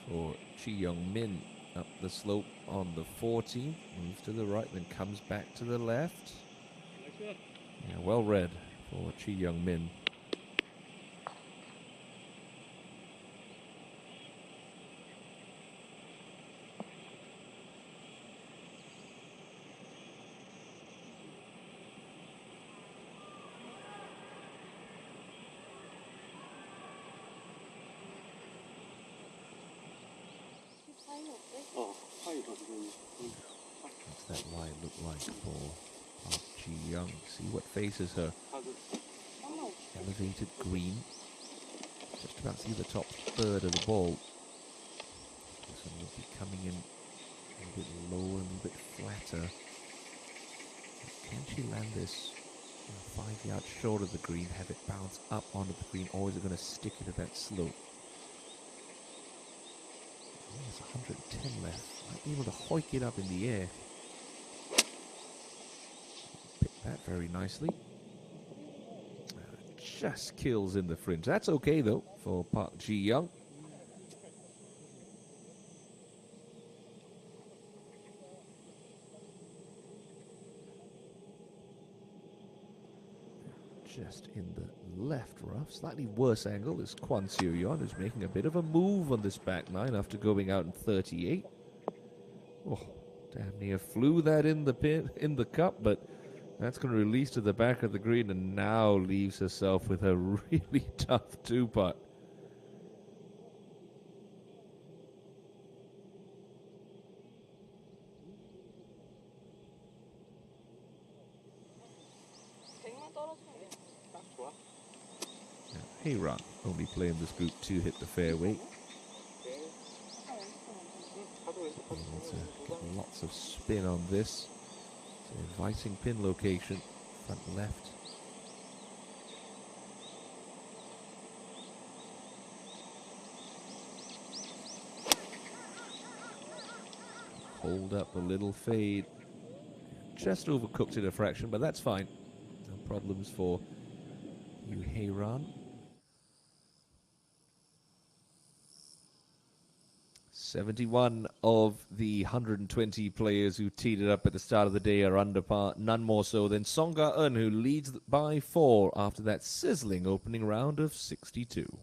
for Chi Young Min up the slope on the 14th. Moves to the right, then comes back to the left. Yeah, well read for Chi Young Min. What's that line look like for Park Ji Young? See what faces her. Elevated green. Just about see the top third of the ball. This one will be coming in a little bit lower, a little bit flatter. Can she land this 5 yards short of the green, have it bounce up onto the green, or is it going to stick it at that slope? There's 110 left. Might be able to hoik it up in the air. Pick that very nicely. Just kills in the fringe. That's okay, though, for Park Ji Young. Just in the left rough. Slightly worse angle is Kwan Seo Yeon, who's making a bit of a move on this back nine after going out in 38. Oh, damn near flew that in the pin, in the cup, but that's going to release to the back of the green and now leaves herself with a really tough two-putt. Hey Ron, only playing this group 2 hit the fairway. Able to get lots of spin on this. It's an inviting pin location, front left. Hold up a little fade. Just overcooked it a fraction, but that's fine. No problems for Yu Hei-ran. 71 of the 120 players who teed it up at the start of the day are under par, none more so than Song Ga-eun, who leads by 4 after that sizzling opening round of 62.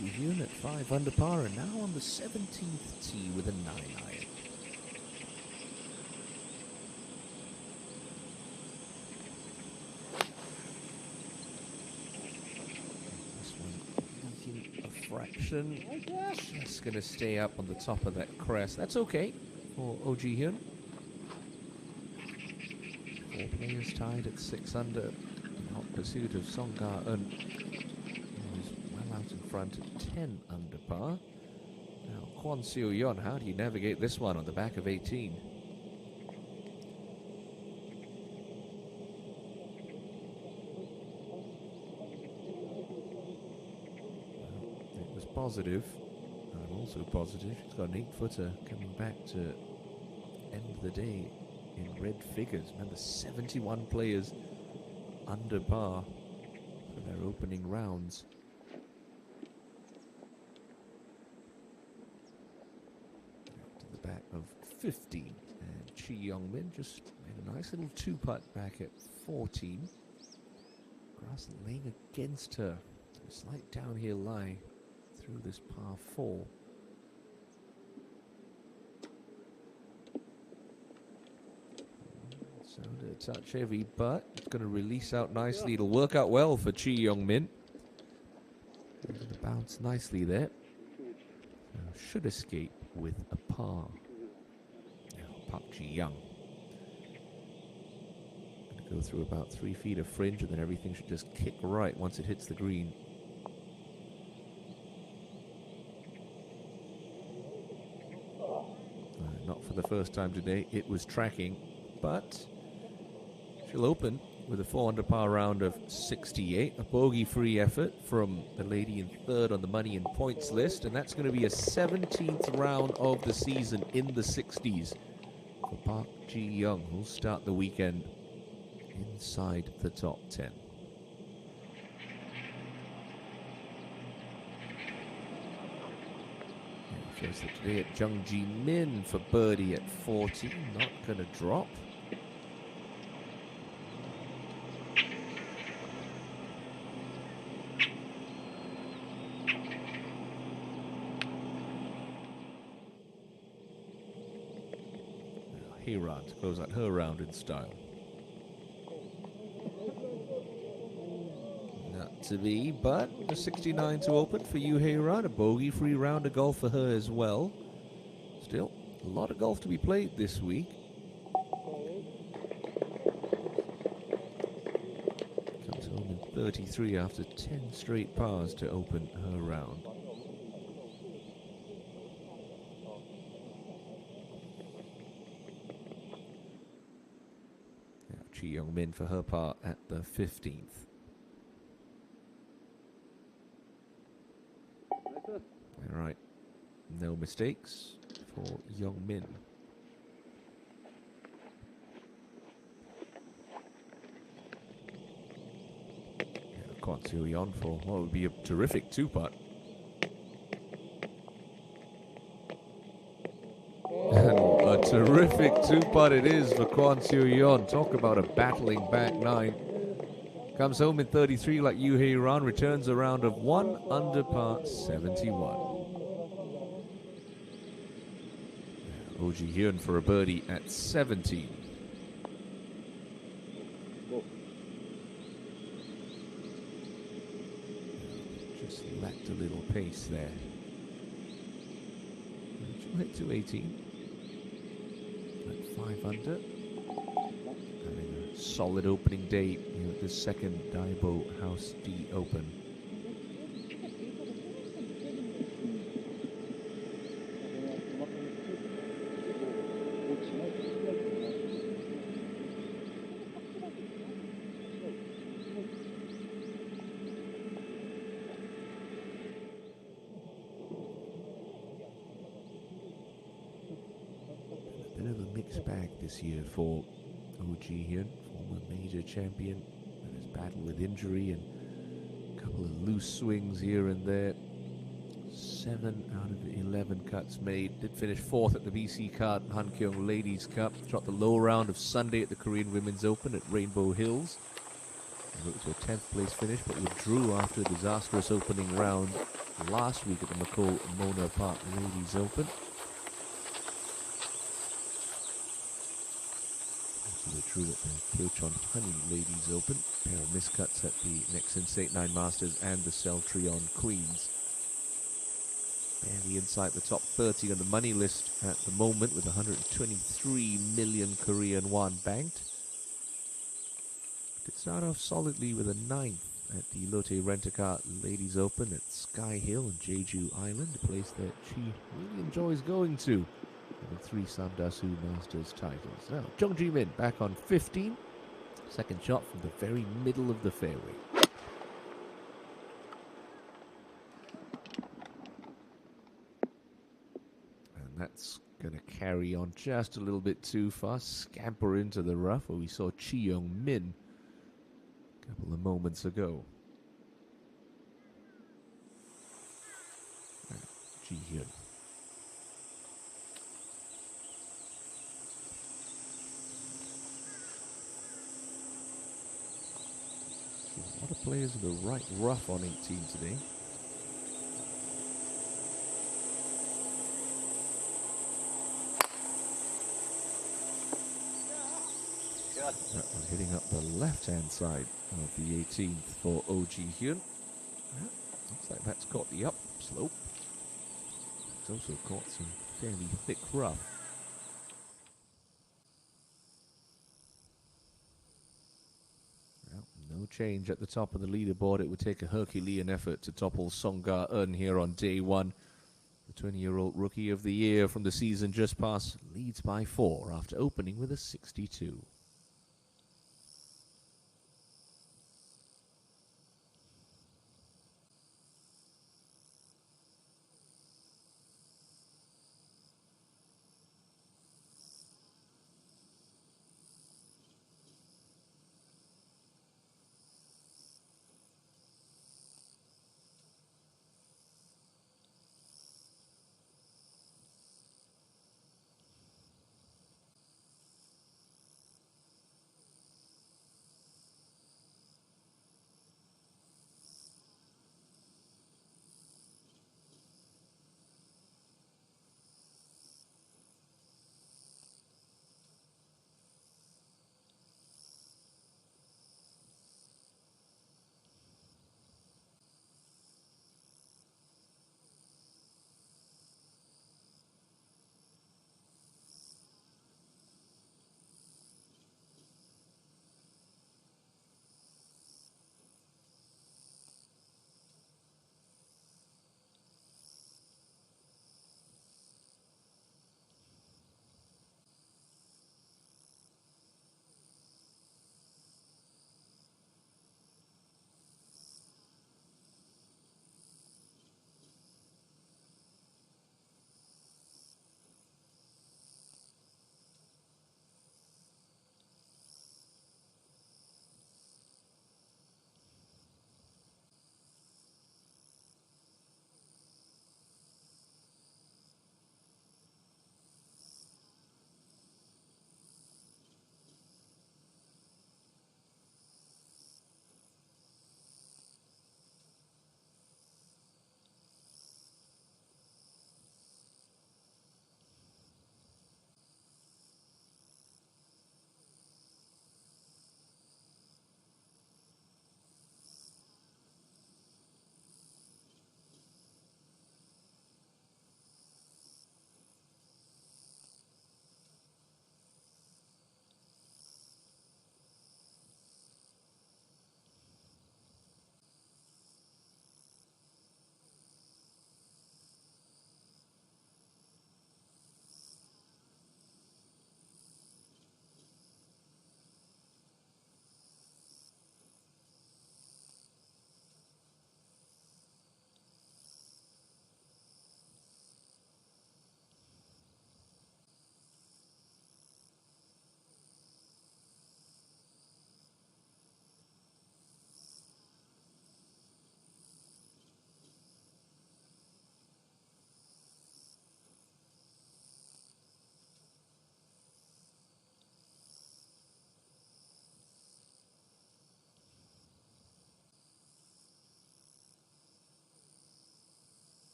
OG Hyun at 5 under par and now on the 17th tee with a 9 iron. This one leaking a fraction. Just going to stay up on the top of that crest. That's okay for OG Hyun. 4 players tied at 6 under in hot pursuit of Song Ga-eun, who is well out in front at 10 under par. Now, Kwon Seo-yeon, how do you navigate this one on the back of 18? Well, it was positive. I'm also positive. He's got an 8-footer coming back to end the day in red figures. Remember, 71 players under par for their opening rounds. To the back of 15. And Chi Young-min just made a nice little 2-putt back at 14. Grass laying against her. A slight downhill lie through this par 4. Sounded a touch heavy, but it's going to release out nicely. It'll work out well for Chi Young-min. Going to bounce nicely there. Should escape with a par. Now, Park Ji-young. Going to go through about 3 feet of fringe, and then everything should just kick right once it hits the green. Not for the first time today. It was tracking, but she'll open with a 4 under par round of 68, a bogey-free effort from the lady in 3rd on the money and points list, and that's going to be a 17th round of the season in the 60s for Park Ji-young, who'll start the weekend inside the top 10. And first up today at Jung Ji-min for birdie at 40, not going to drop. Hee-ran to close out her round in style. Not to be, but a 69 to open for Yoo Hee-ran, a bogey-free round of golf for her as well. Still, a lot of golf to be played this week. Comes home in 33 after 10 straight pars to open her round. Chi Young-min for her part at the 15th. All right, no mistakes for Young-min. Kwon Seo-yeon for what would be a terrific 2-putt. A terrific 2-putt it is for Kwon Seo-yeon. Talk about a battling back 9. Comes home in 33 like Yoo Hee-ran, returns a round of 1 under par 71. Oh Ji-hyun for a birdie at 17. Just lacked a little pace there. She'll hit to 18. 5 under. Having a solid opening day here at the second DAEBO hausD Open. Bit of a mixed bag this year for Oh Ji-hyun, former major champion, and his battle with injury and a couple of loose swings here and there. 7 out of 11 cuts made. Did finish 4th at the BC Card Hankyong Ladies Cup. Dropped the low round of Sunday at the Korean Women's Open at Rainbow Hills. Looked to a 10th place finish, but withdrew after a disastrous opening round last week at the McCall Mona Park Ladies Open. Also withdrew at the Kilchon Honey Ladies Open. A pair of miscuts at the Nexen St. Nine Masters and the Celtrion Queens. Barely inside the top 30 on the money list at the moment with 123 million Korean won banked. Did start off solidly with a 9th at the Lotte Rent-A-Car Ladies Open at Sky Hill and Jeju Island, a place that she really enjoys going to, having 3 Samdasu Masters titles. Now, Jung Ji-min back on 15, second shot from the very middle of the fairway. And that's going to carry on just a little bit too far, scamper into the rough where we saw Chi Young-min a couple of moments ago. Ji-hyun. A lot of players in the right rough on 18 today. That one hitting up the left-hand side of the 18th for Oh Ji-hyun. Yeah, looks like that's caught the upslope. It's also caught some fairly thick rough. Well, no change at the top of the leaderboard. It would take a Herculean effort to topple Song Ga-eun here on day one. The 20-year-old Rookie of the Year from the season just past leads by 4 after opening with a 62.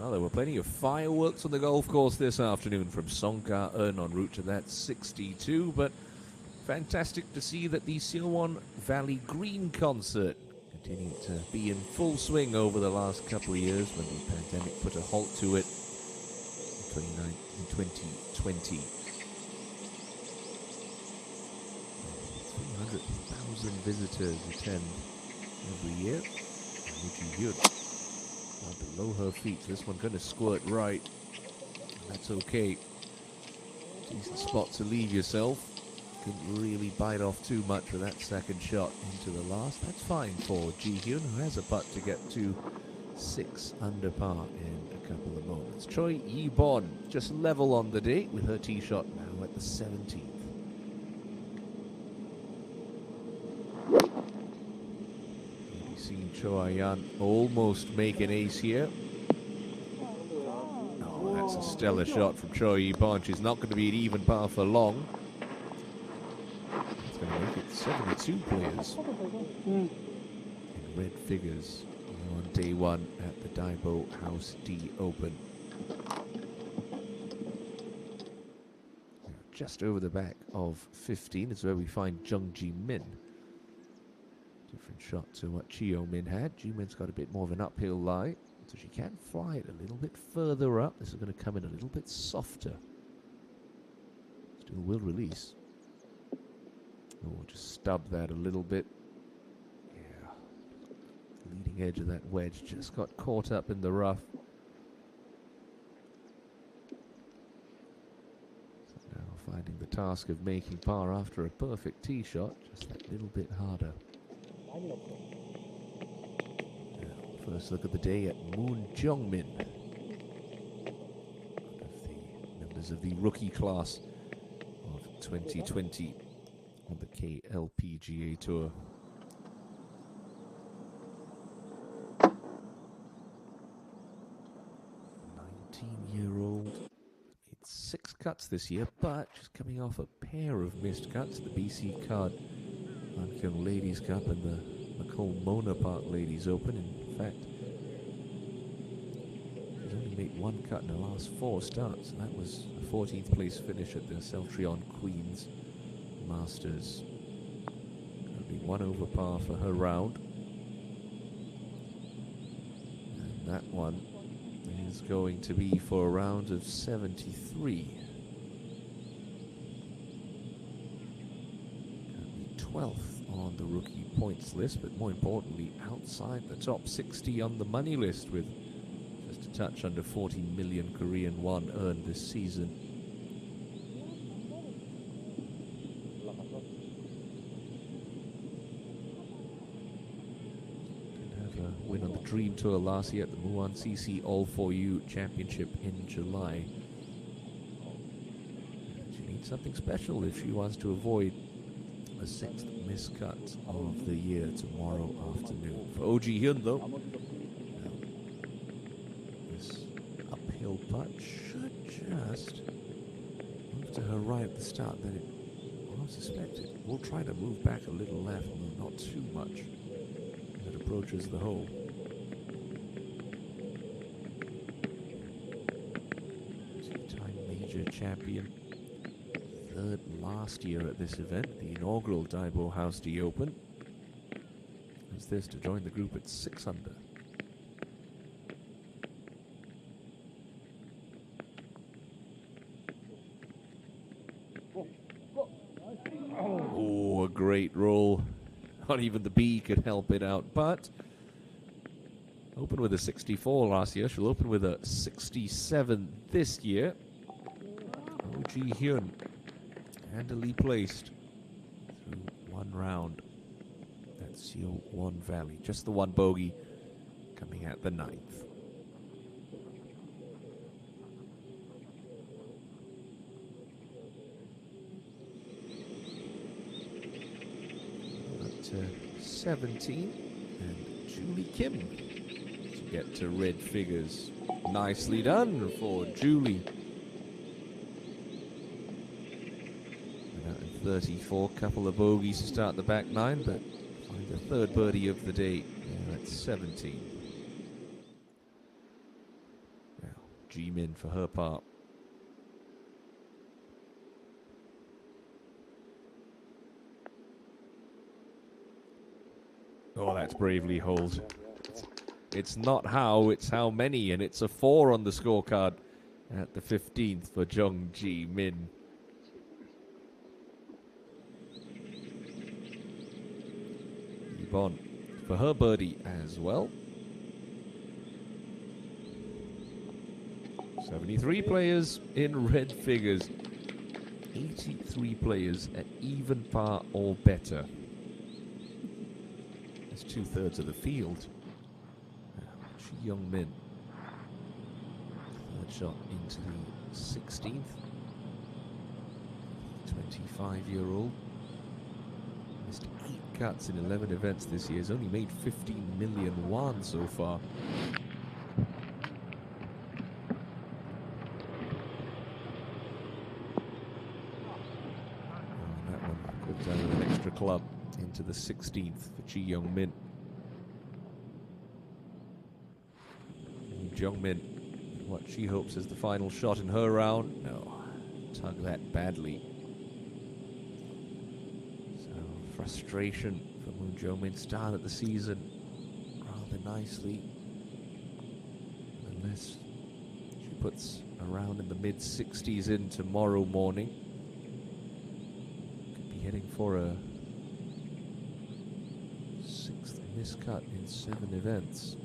Well, there were plenty of fireworks on the golf course this afternoon from Songkar-eun en route to that 62, but fantastic to see that the Siowon Valley Green concert continued to be in full swing over the last couple of years when the pandemic put a halt to it in 2020. 300,000 visitors attend every year. Would below her feet. This one going to squirt right. That's okay. Decent spot to leave yourself. Couldn't really bite off too much with that second shot into the last. That's fine for Ji-hyun, who has a putt to get to 6 under par in a couple of moments. Choi Yi-bon just level on the day with her tee shot now at the 17th. Cho Ayan almost make an ace here. Oh, that's a stellar shot from Choi Yi-bon. She's not going to be an even par for long. It's going to make it 72 players in red figures on day one at the DAEBO hausD Open. Just over the back of 15 is where we find Jung Ji-min. Different shot to what Chio Min had. Ji-min's got a bit more of an uphill lie, so she can fly it a little bit further up. This is going to come in a little bit softer. Still will release. Oh, just stub that a little bit. Yeah. Leading edge of that wedge just got caught up in the rough. So now finding the task of making par after a perfect tee shot, just that little bit harder. First look of the day at Moon Jung-min, one of the members of the rookie class of 2020 on the KLPGA Tour. Year-old made 6 cuts this year, but she's coming off a pair of missed cuts, the BC Card Ankyong Ladies Cup and the Macomb Mona Park Ladies Open. In fact, she's only made 1 cut in her last 4 starts, and that was a 14th place finish at the Celtrion Queens Masters. That'll be 1 over par for her round. And that one is going to be for a round of 73. 12th on the rookie points list, but more importantly outside the top 60 on the money list, with just a touch under 40 million Korean won earned this season. Did have a win on the Dream Tour last year at the Muan CC All For You Championship in July. She needs something special if she wants to avoid the 6th miscut of the year tomorrow afternoon. For Oh Ji-hyun, though, this uphill putt should just move to her right at the start. Then I suspect it will try to move back a little left, not too much, as it approaches the hole. Two-time major champion. 3rd last year at this event, the inaugural DAEBO hausD Open. Is this to join the group at 6 under. Oh, a great roll. Not even the B could help it out, but opened with a 64 last year. She'll open with a 67 this year. Oh Ji-hyun handily placed through 1 round at Siowon Valley. Just the 1 bogey coming at the 9th. At 17, and Julie Kim to get to red figures. Nicely done for Julie. 34, couple of bogeys to start the back 9, but find the 3rd birdie of the day at 17. Ji-min for her part. Oh, that's bravely holed. It's not how, it's how many, and it's a 4 on the scorecard at the 15th for Jung Ji-min. Yvonne for her birdie as well. 73 players in red figures. 83 players at even par or better. That's 2/3 of the field. Chi Young-min. Third shot into the 16th. 25-year-old. Missed 8 cuts in 11 events this year. Has only made 15 million won so far. And that one goes down with an extra club into the 16th for Chi Young-min. Jung-min, what she hopes is the final shot in her round. No, tug that badly. So frustration for Moon Jung-min. Start at the season rather nicely. Unless she puts a round in the mid-60s in tomorrow morning. Could be heading for a 6th miscut in 7 events.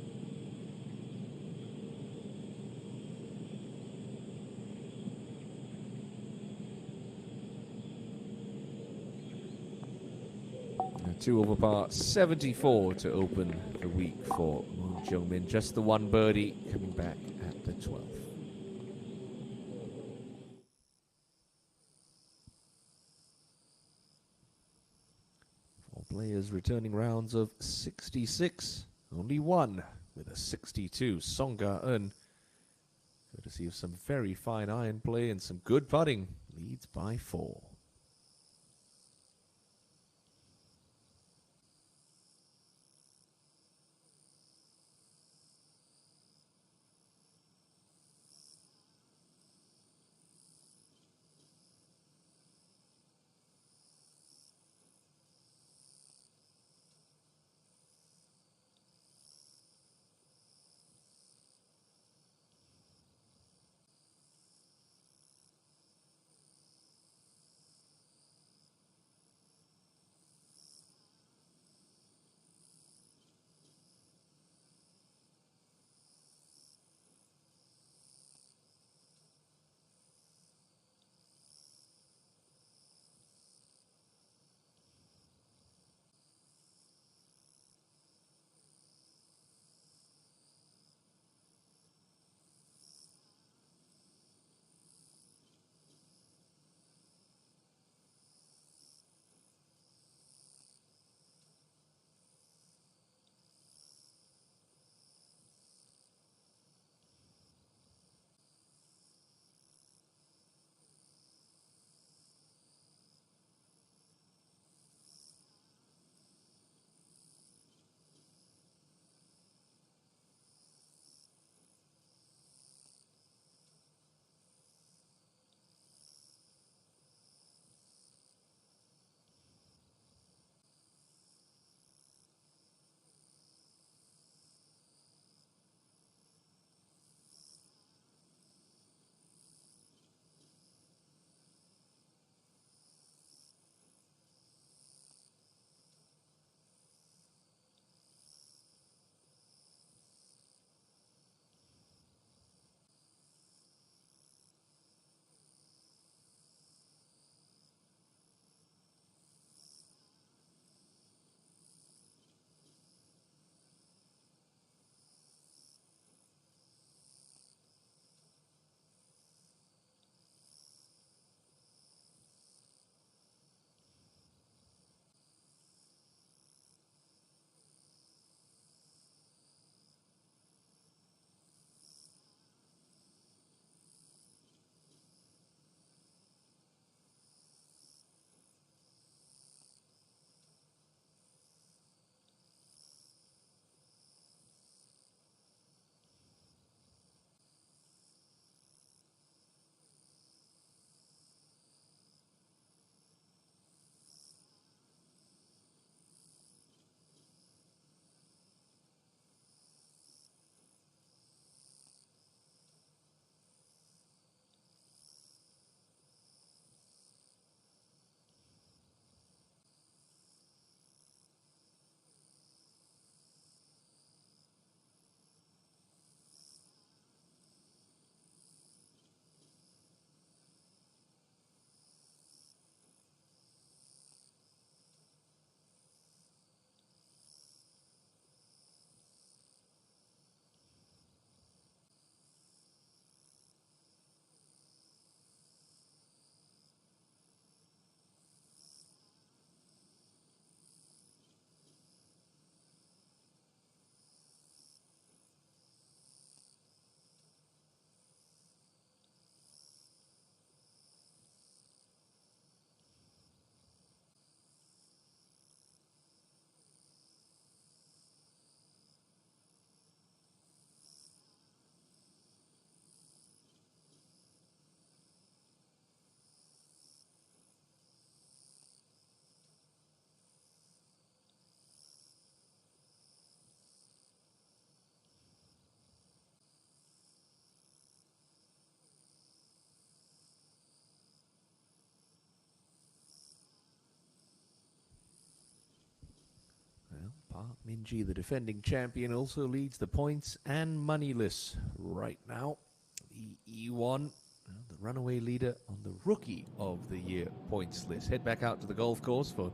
Two over par, 74 to open the week for Moon Jung-min. Just the one birdie coming back at the 12th. Four players returning rounds of 66. Only one with a 62. Song Ga-eun, courtesy of some very fine iron play and some good putting, leads by 4. Minji, the defending champion, also leads the points and money list right now. The E1, the runaway leader on the Rookie of the Year points list. Head back out to the golf course for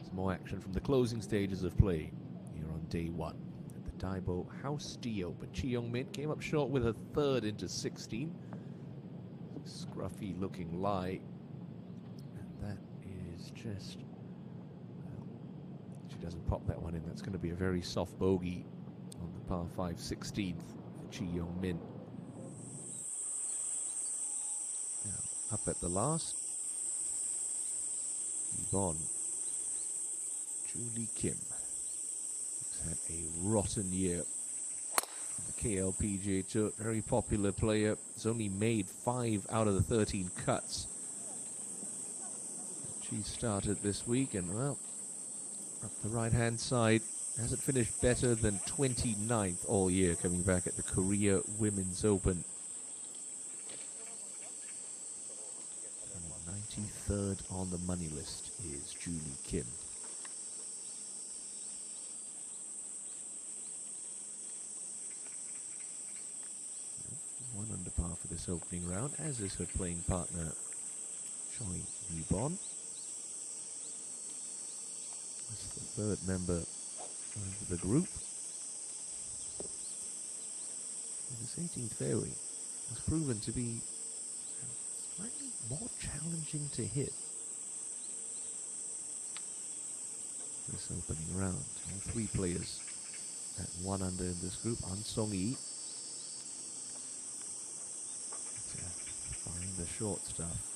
some more action from the closing stages of play here on day one at the DAEBO hausD Open. Chi Young-min came up short with a third into 16. Scruffy looking lie. And that is just... she doesn't pop that one in. That's going to be a very soft bogey on the par 5 16th for Chi Young-min. Now, up at the last, Yvonne Julie Kim has had a rotten year. The KLPGA Tour, very popular player. Has only made 5 out of the 13 cuts. She started this week and, well, up the right-hand side, hasn't finished better than 29th all year, coming back at the Korea Women's Open. And 93rd on the money list is Julie Kim. One under par for this opening round, as is her playing partner, Choi Yubon. That's the third member of the group. And this 18th fairway has proven to be slightly more challenging to hit this opening round. All 3 players at 1 under in this group. An Song-yi to find the short stuff.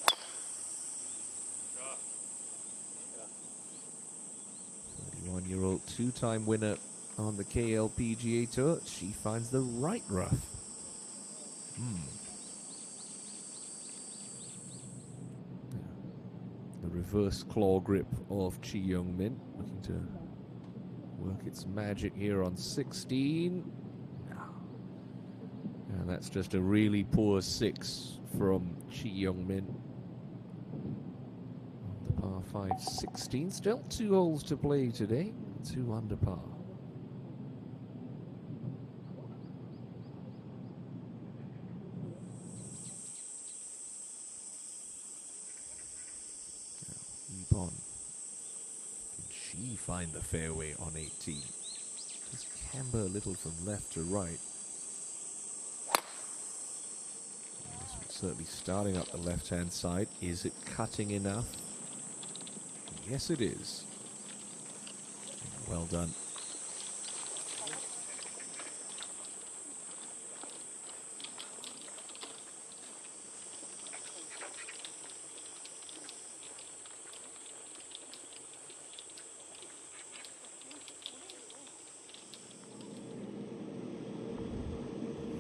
31-year-old two-time winner on the KLPGA Tour. She finds the right rough. The reverse claw grip of Chi Young-min, looking to work its magic here on 16. And that's just a really poor 6 from Chi Young-min. Par 5 16. Still 2 holes to play today. 2 under par. Yvonne. Can she find the fairway on 18? Just camber a little from left to right. Certainly starting up the left-hand side. Is it cutting enough? Yes, it is. Well done.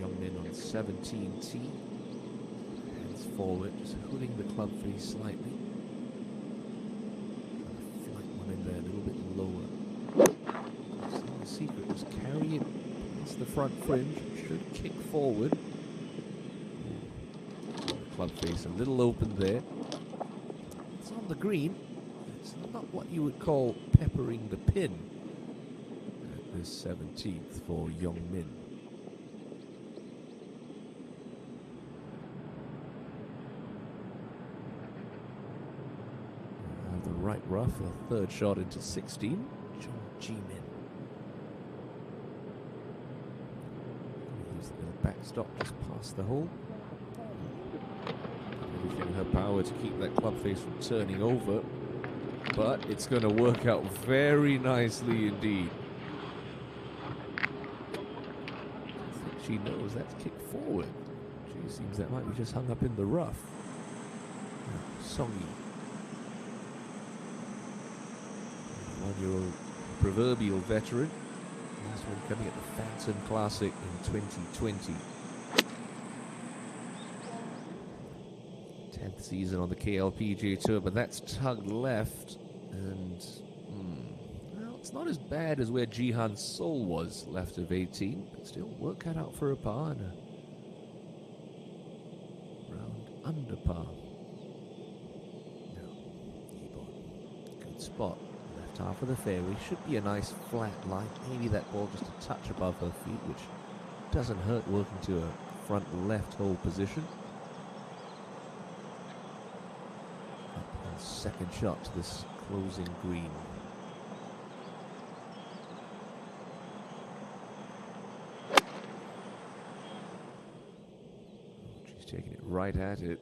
Young-min on 17T. Hands forward, just hooding the club face slightly. In there a little bit lower. So the secret is carry it past the front fringe. It should kick forward. The club face a little open there. It's on the green. It's not what you would call peppering the pin at this 17th for Young-min. Right rough, a third shot into 16. John Ji-min. Use the little backstop just past the hole. Everything in her power to keep that club face from turning over. But it's going to work out very nicely indeed. I think she knows that's kicked forward. She seems that might be just hung up in the rough. Song-yi. 1-year-old proverbial veteran. Last one coming at the Phantom Classic in 2020. 10th season on the KLPGA Tour, but that's tugged left. And, well, it's not as bad as where Jihan Sol was, left of 18. But still, work cut out for a par and a round under par. No, Yvonne. Good spot. half of the fairway. Should be a nice flat lie. Maybe that ball just a touch above her feet, which doesn't hurt working to a front left hole position. Uphill second shot to this closing green. She's taking it right at it.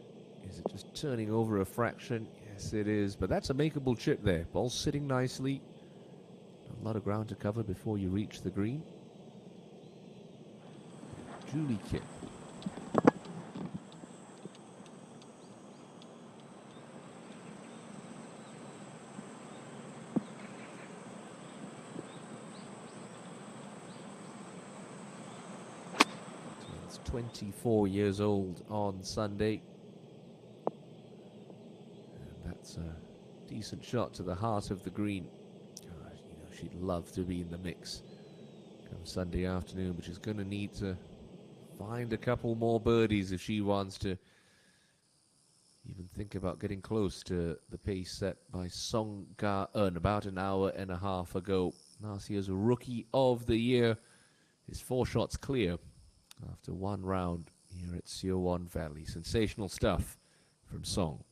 Is it just turning over a fraction? Yes, it is. But that's a makeable chip there. Ball sitting nicely. A lot of ground to cover before you reach the green. Julie Kim. She's 24 years old on Sunday. And that's a decent shot to the heart of the green. God, you know, she'd love to be in the mix come Sunday afternoon, but she's going to need to find a couple more birdies if she wants to even think about getting close to the pace set by Song Ga-eun about an hour and a half ago. Last year's Rookie of the Year is 4 shots clear after one round here at Siowon Valley. Sensational stuff from Song.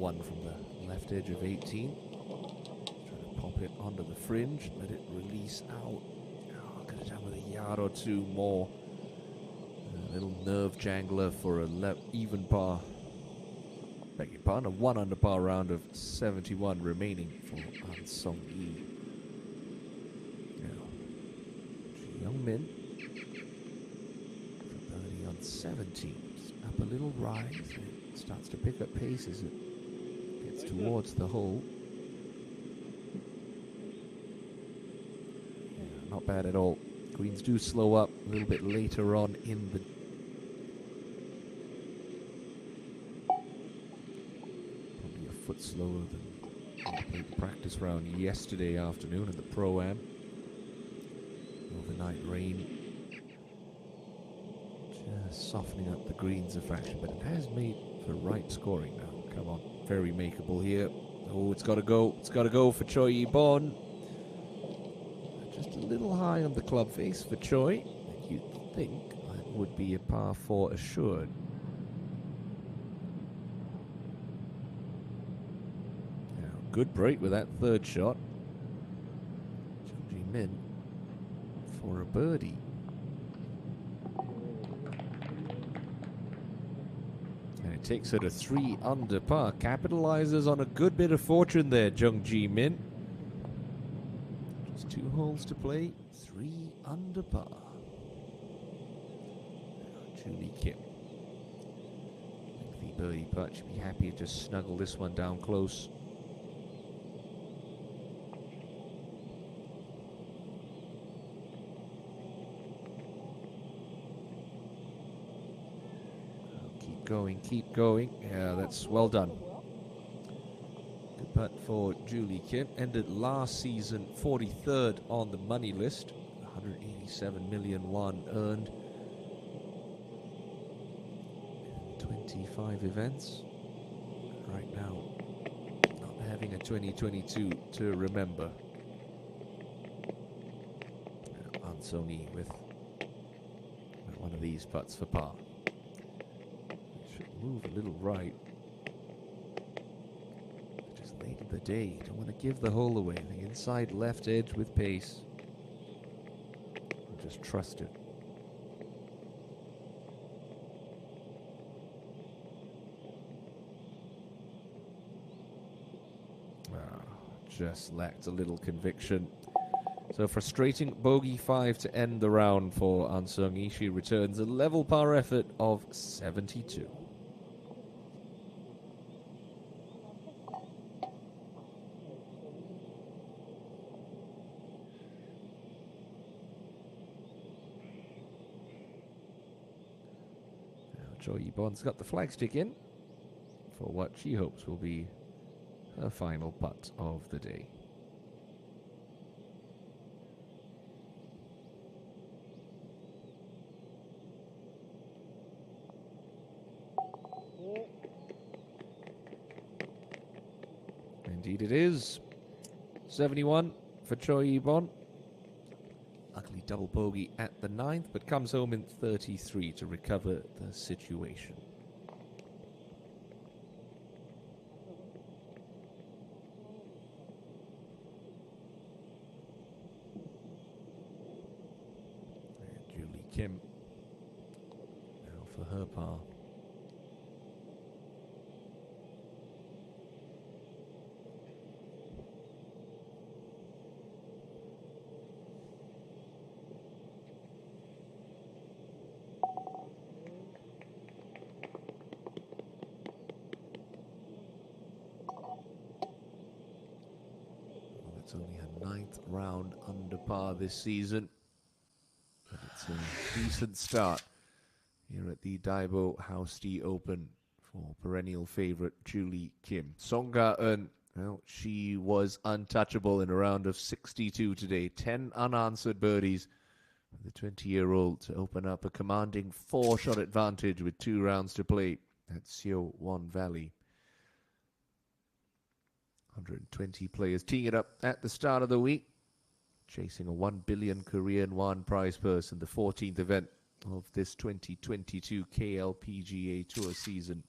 one from the left edge of 18. Trying to pop it onto the fringe, let it release out. Oh, could have done with a yard or two more. A little nerve jangler for a even par. Beg your pardon, a 1 under par round of 71 remaining for An Sung Yi. Young Min for birdie on 17. Just up a little rise. It starts to pick up pace as it gets towards the hole. Yeah, not bad at all. Greens do slow up a little bit later on in the probably a foot slower than when we played the practice round yesterday afternoon in the Pro-Am. Overnight rain just softening up the greens a fraction, but it has made for right scoring now. Come on, very makeable here. Oh, it's got to go. It's got to go for Choi Yi-bon. Just a little high on the club face for Choi. You'd think that would be a par 4 assured. Now, good break with that third shot. Jung Ji-min for a birdie. And it takes her to 3 under par. Capitalizes on a good bit of fortune there, Jung Ji-min. Just 2 holes to play, 3 under par. Now, Julie Kim. Lengthy birdie putt. She'd be happy to just snuggle this one down close. Keep going. Yeah, that's well done. Good putt for Julie Kim. Ended last season 43rd on the money list. 187 million won earned. 25 events. Right now, not having a 2022 to remember. An Sung Yi with one of these putts for par. Move a little right. Just late in the day. Don't want to give the hole away. The inside left edge with pace. And just trust it. Just lacked a little conviction. So frustrating bogey 5 to end the round for An Sung Yi. She returns a level par effort of 72. Choi Yi-bon's got the flagstick in for what she hopes will be her final putt of the day. Indeed it is. 71 for Choi Yi-bon. Ugly double bogey at the 9th, but comes home in 33 to recover the situation. And Julie Kim now for her par. It's only her 9th round under par this season, but it's a decent start here at the DAEBO hausD Open for perennial favorite Julie Kim. Song Ga-eun, well, she was untouchable in a round of 62 today. 10 unanswered birdies for the 20-year-old to open up a commanding 4-shot advantage with 2 rounds to play at Seo Won Valley. 120 players teeing it up at the start of the week, chasing a 1 billion Korean won prize purse in the 14th event of this 2022 KLPGA Tour season.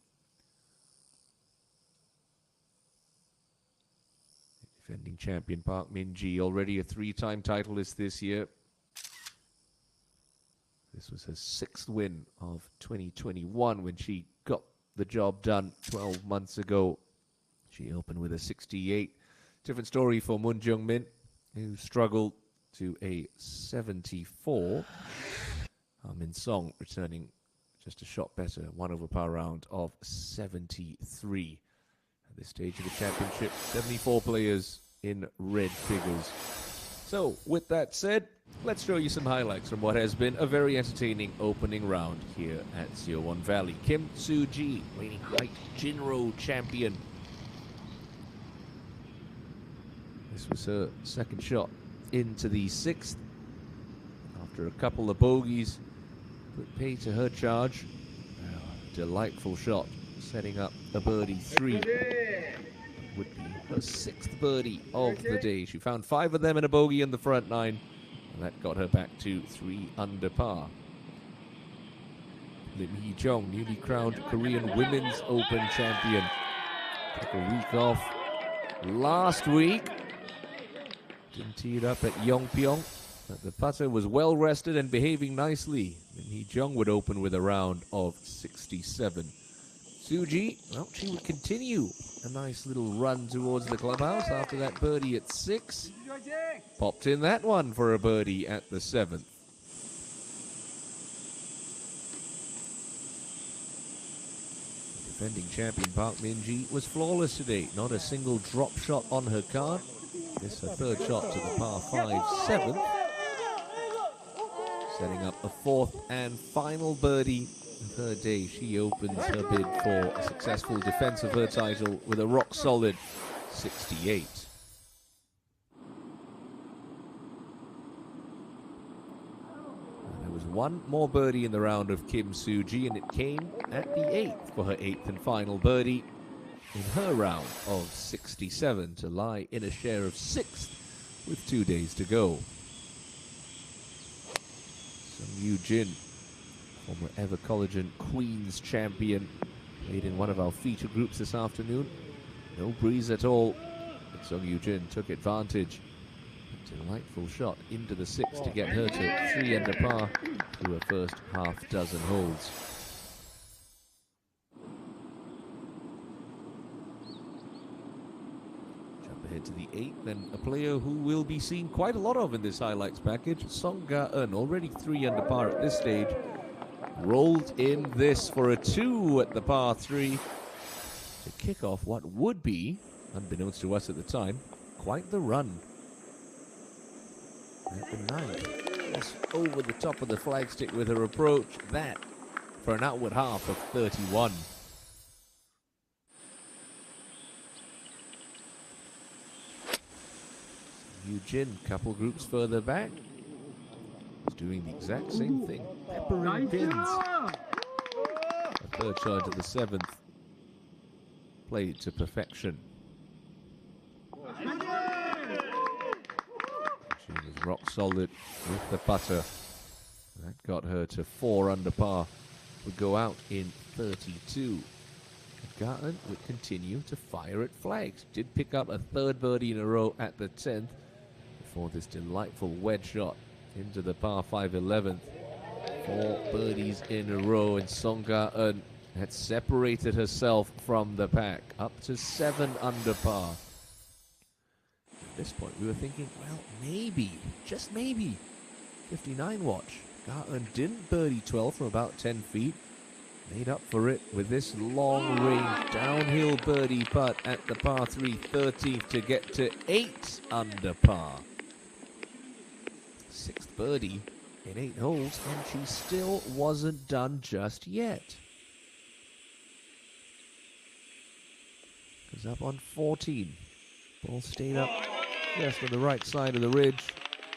Defending champion Park Min-ji, already a 3-time titleist this year. This was her 6th win of 2021 when she got the job done 12 months ago. She opened with a 68. Different story for Moon Jung-min, who struggled to a 74. Min Song returning just a shot better, 1 over par round of 73. At this stage of the championship, 74 players in red figures. So, with that said, let's show you some highlights from what has been a very entertaining opening round here at Seowon Valley. Kim Soo-ji, reigning White Jinro champion. This was her 2nd shot into the 6th. After a couple of bogeys, put pay to her charge. Delightful shot, setting up a birdie 3. Would be her 6th birdie of the day. She found 5 of them in a bogey in the front 9, and that got her back to 3 under par. Lim Hee-jung, newly crowned Korean Women's Open champion, took a week off last week. Didn't tee it up at Yongpyong, but the putter was well rested and behaving nicely. Lim Hee-jung would open with a round of 67. Soo-ji, well, she would continue a nice little run towards the clubhouse after that birdie at 6. Popped in that one for a birdie at the 7th. Defending champion Park Min-ji was flawless today. Not a single drop shot on her card. This her 3rd shot to the par 5 7th. Setting up a 4th and final birdie of her day. She opens her bid for a successful defense of her title with a rock-solid 68. There was one more birdie in the round of Kim Soo-ji, and it came at the 8th for her 8th and final birdie in her round of 67 to lie in a share of 6th with 2 days to go. Sung Yoo-jin, former Ever Collagen Queens champion, played in one of our feature groups this afternoon. No breeze at all, but Sung Yoo-jin took advantage. A delightful shot into the 6th to get her to 3 under par through her first half dozen holes. Jump ahead to the 8th, then a player who will be seen quite a lot of in this highlights package, Song Ga-eun, already 3 under par at this stage. Rolled in this for a 2 at the par 3 to kick off what would be, unbeknownst to us at the time, quite the run. At the 9th, just over the top of the flagstick with her approach, that for an outward half of 31. Yoo-jin, couple groups further back, is doing the exact same thing. Peppering pins. A 3rd shot to the 7th. Played to perfection. She was rock solid with the putter. That got her to 4 under par. Would go out in 32. Ga-eun would continue to fire at flags. Did pick up a 3rd birdie in a row at the 10th before this delightful wedge shot into the par 5 11th. 4 birdies in a row, and Song Ga-eun had separated herself from the pack up to 7 under par. At this point we were thinking, well, maybe, just maybe, 59 watch. Ga-eun didn't birdie 12 from about 10 feet. Made up for it with this long-range downhill birdie putt at the par 3 13th to get to 8 under par. 6th birdie in 8 holes, and she still wasn't done just yet. Goes up on 14. Ball stayed up just on the right side of the ridge.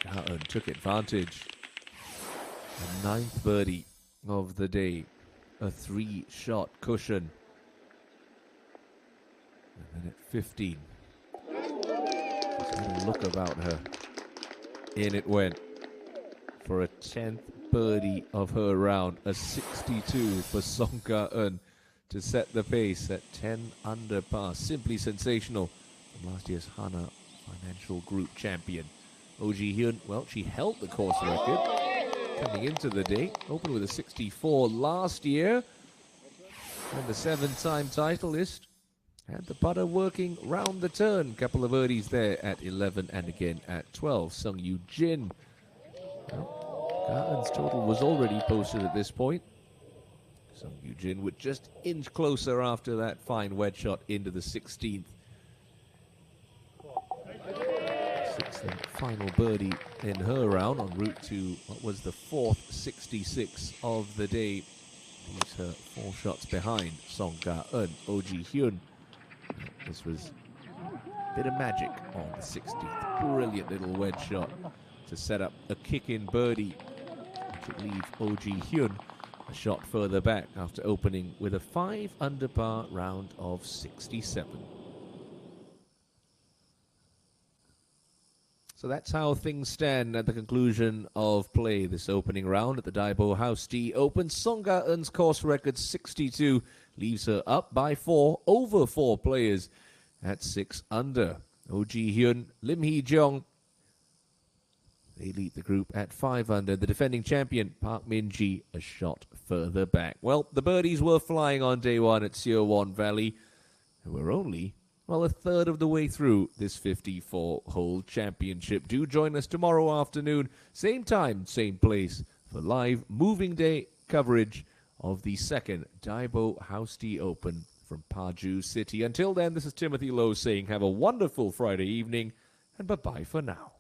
Ga-eun took advantage. The 9th birdie of the day. A 3-shot cushion. And then at 15. She's had a look about her. In it went. For a 10th birdie of her round. A 62 for Song Ga-eun to set the pace at 10 under par. Simply sensational from last year's Hana financial group champion. Oh Ji-hyun, well, she held the course record coming into the day. Opened with a 64 last year. And the 7-time titleist. Had the putter working round the turn. Couple of birdies there at 11 and again at 12. Sung Yoo Jin. Well, Ga-eun's total was already posted at this point. Sung Yoo Jin would just inch closer after that fine wedge shot into the 16th. Sixth and final birdie in her round en route to what was the 4th 66 of the day. Leaves her 4 shots behind Song Ga-eun. Oh Ji-hyun. This was a bit of magic on the 16th. Brilliant little wedge shot to set up a kick-in birdie, which would leave Oh Ji-hyun a shot further back after opening with a 5 under par round of 67. So that's how things stand at the conclusion of play this opening round at the DAEBO hausD Open. Song Ga-eun's course record 62 leaves her up by 4 over 4 players at 6 under. Oh Ji-hyun, Lim Hee-jung, they lead the group at 5 under. The defending champion, Park Min-ji, a shot further back. Well, the birdies were flying on day one at Seowon Valley, who were only, well, a third of the way through this 54-hole championship. Do join us tomorrow afternoon, same time, same place, for live moving day coverage of the second DAEBO hausD Open from Paju City. Until then, this is Timothy Lowe saying have a wonderful Friday evening, and bye-bye for now.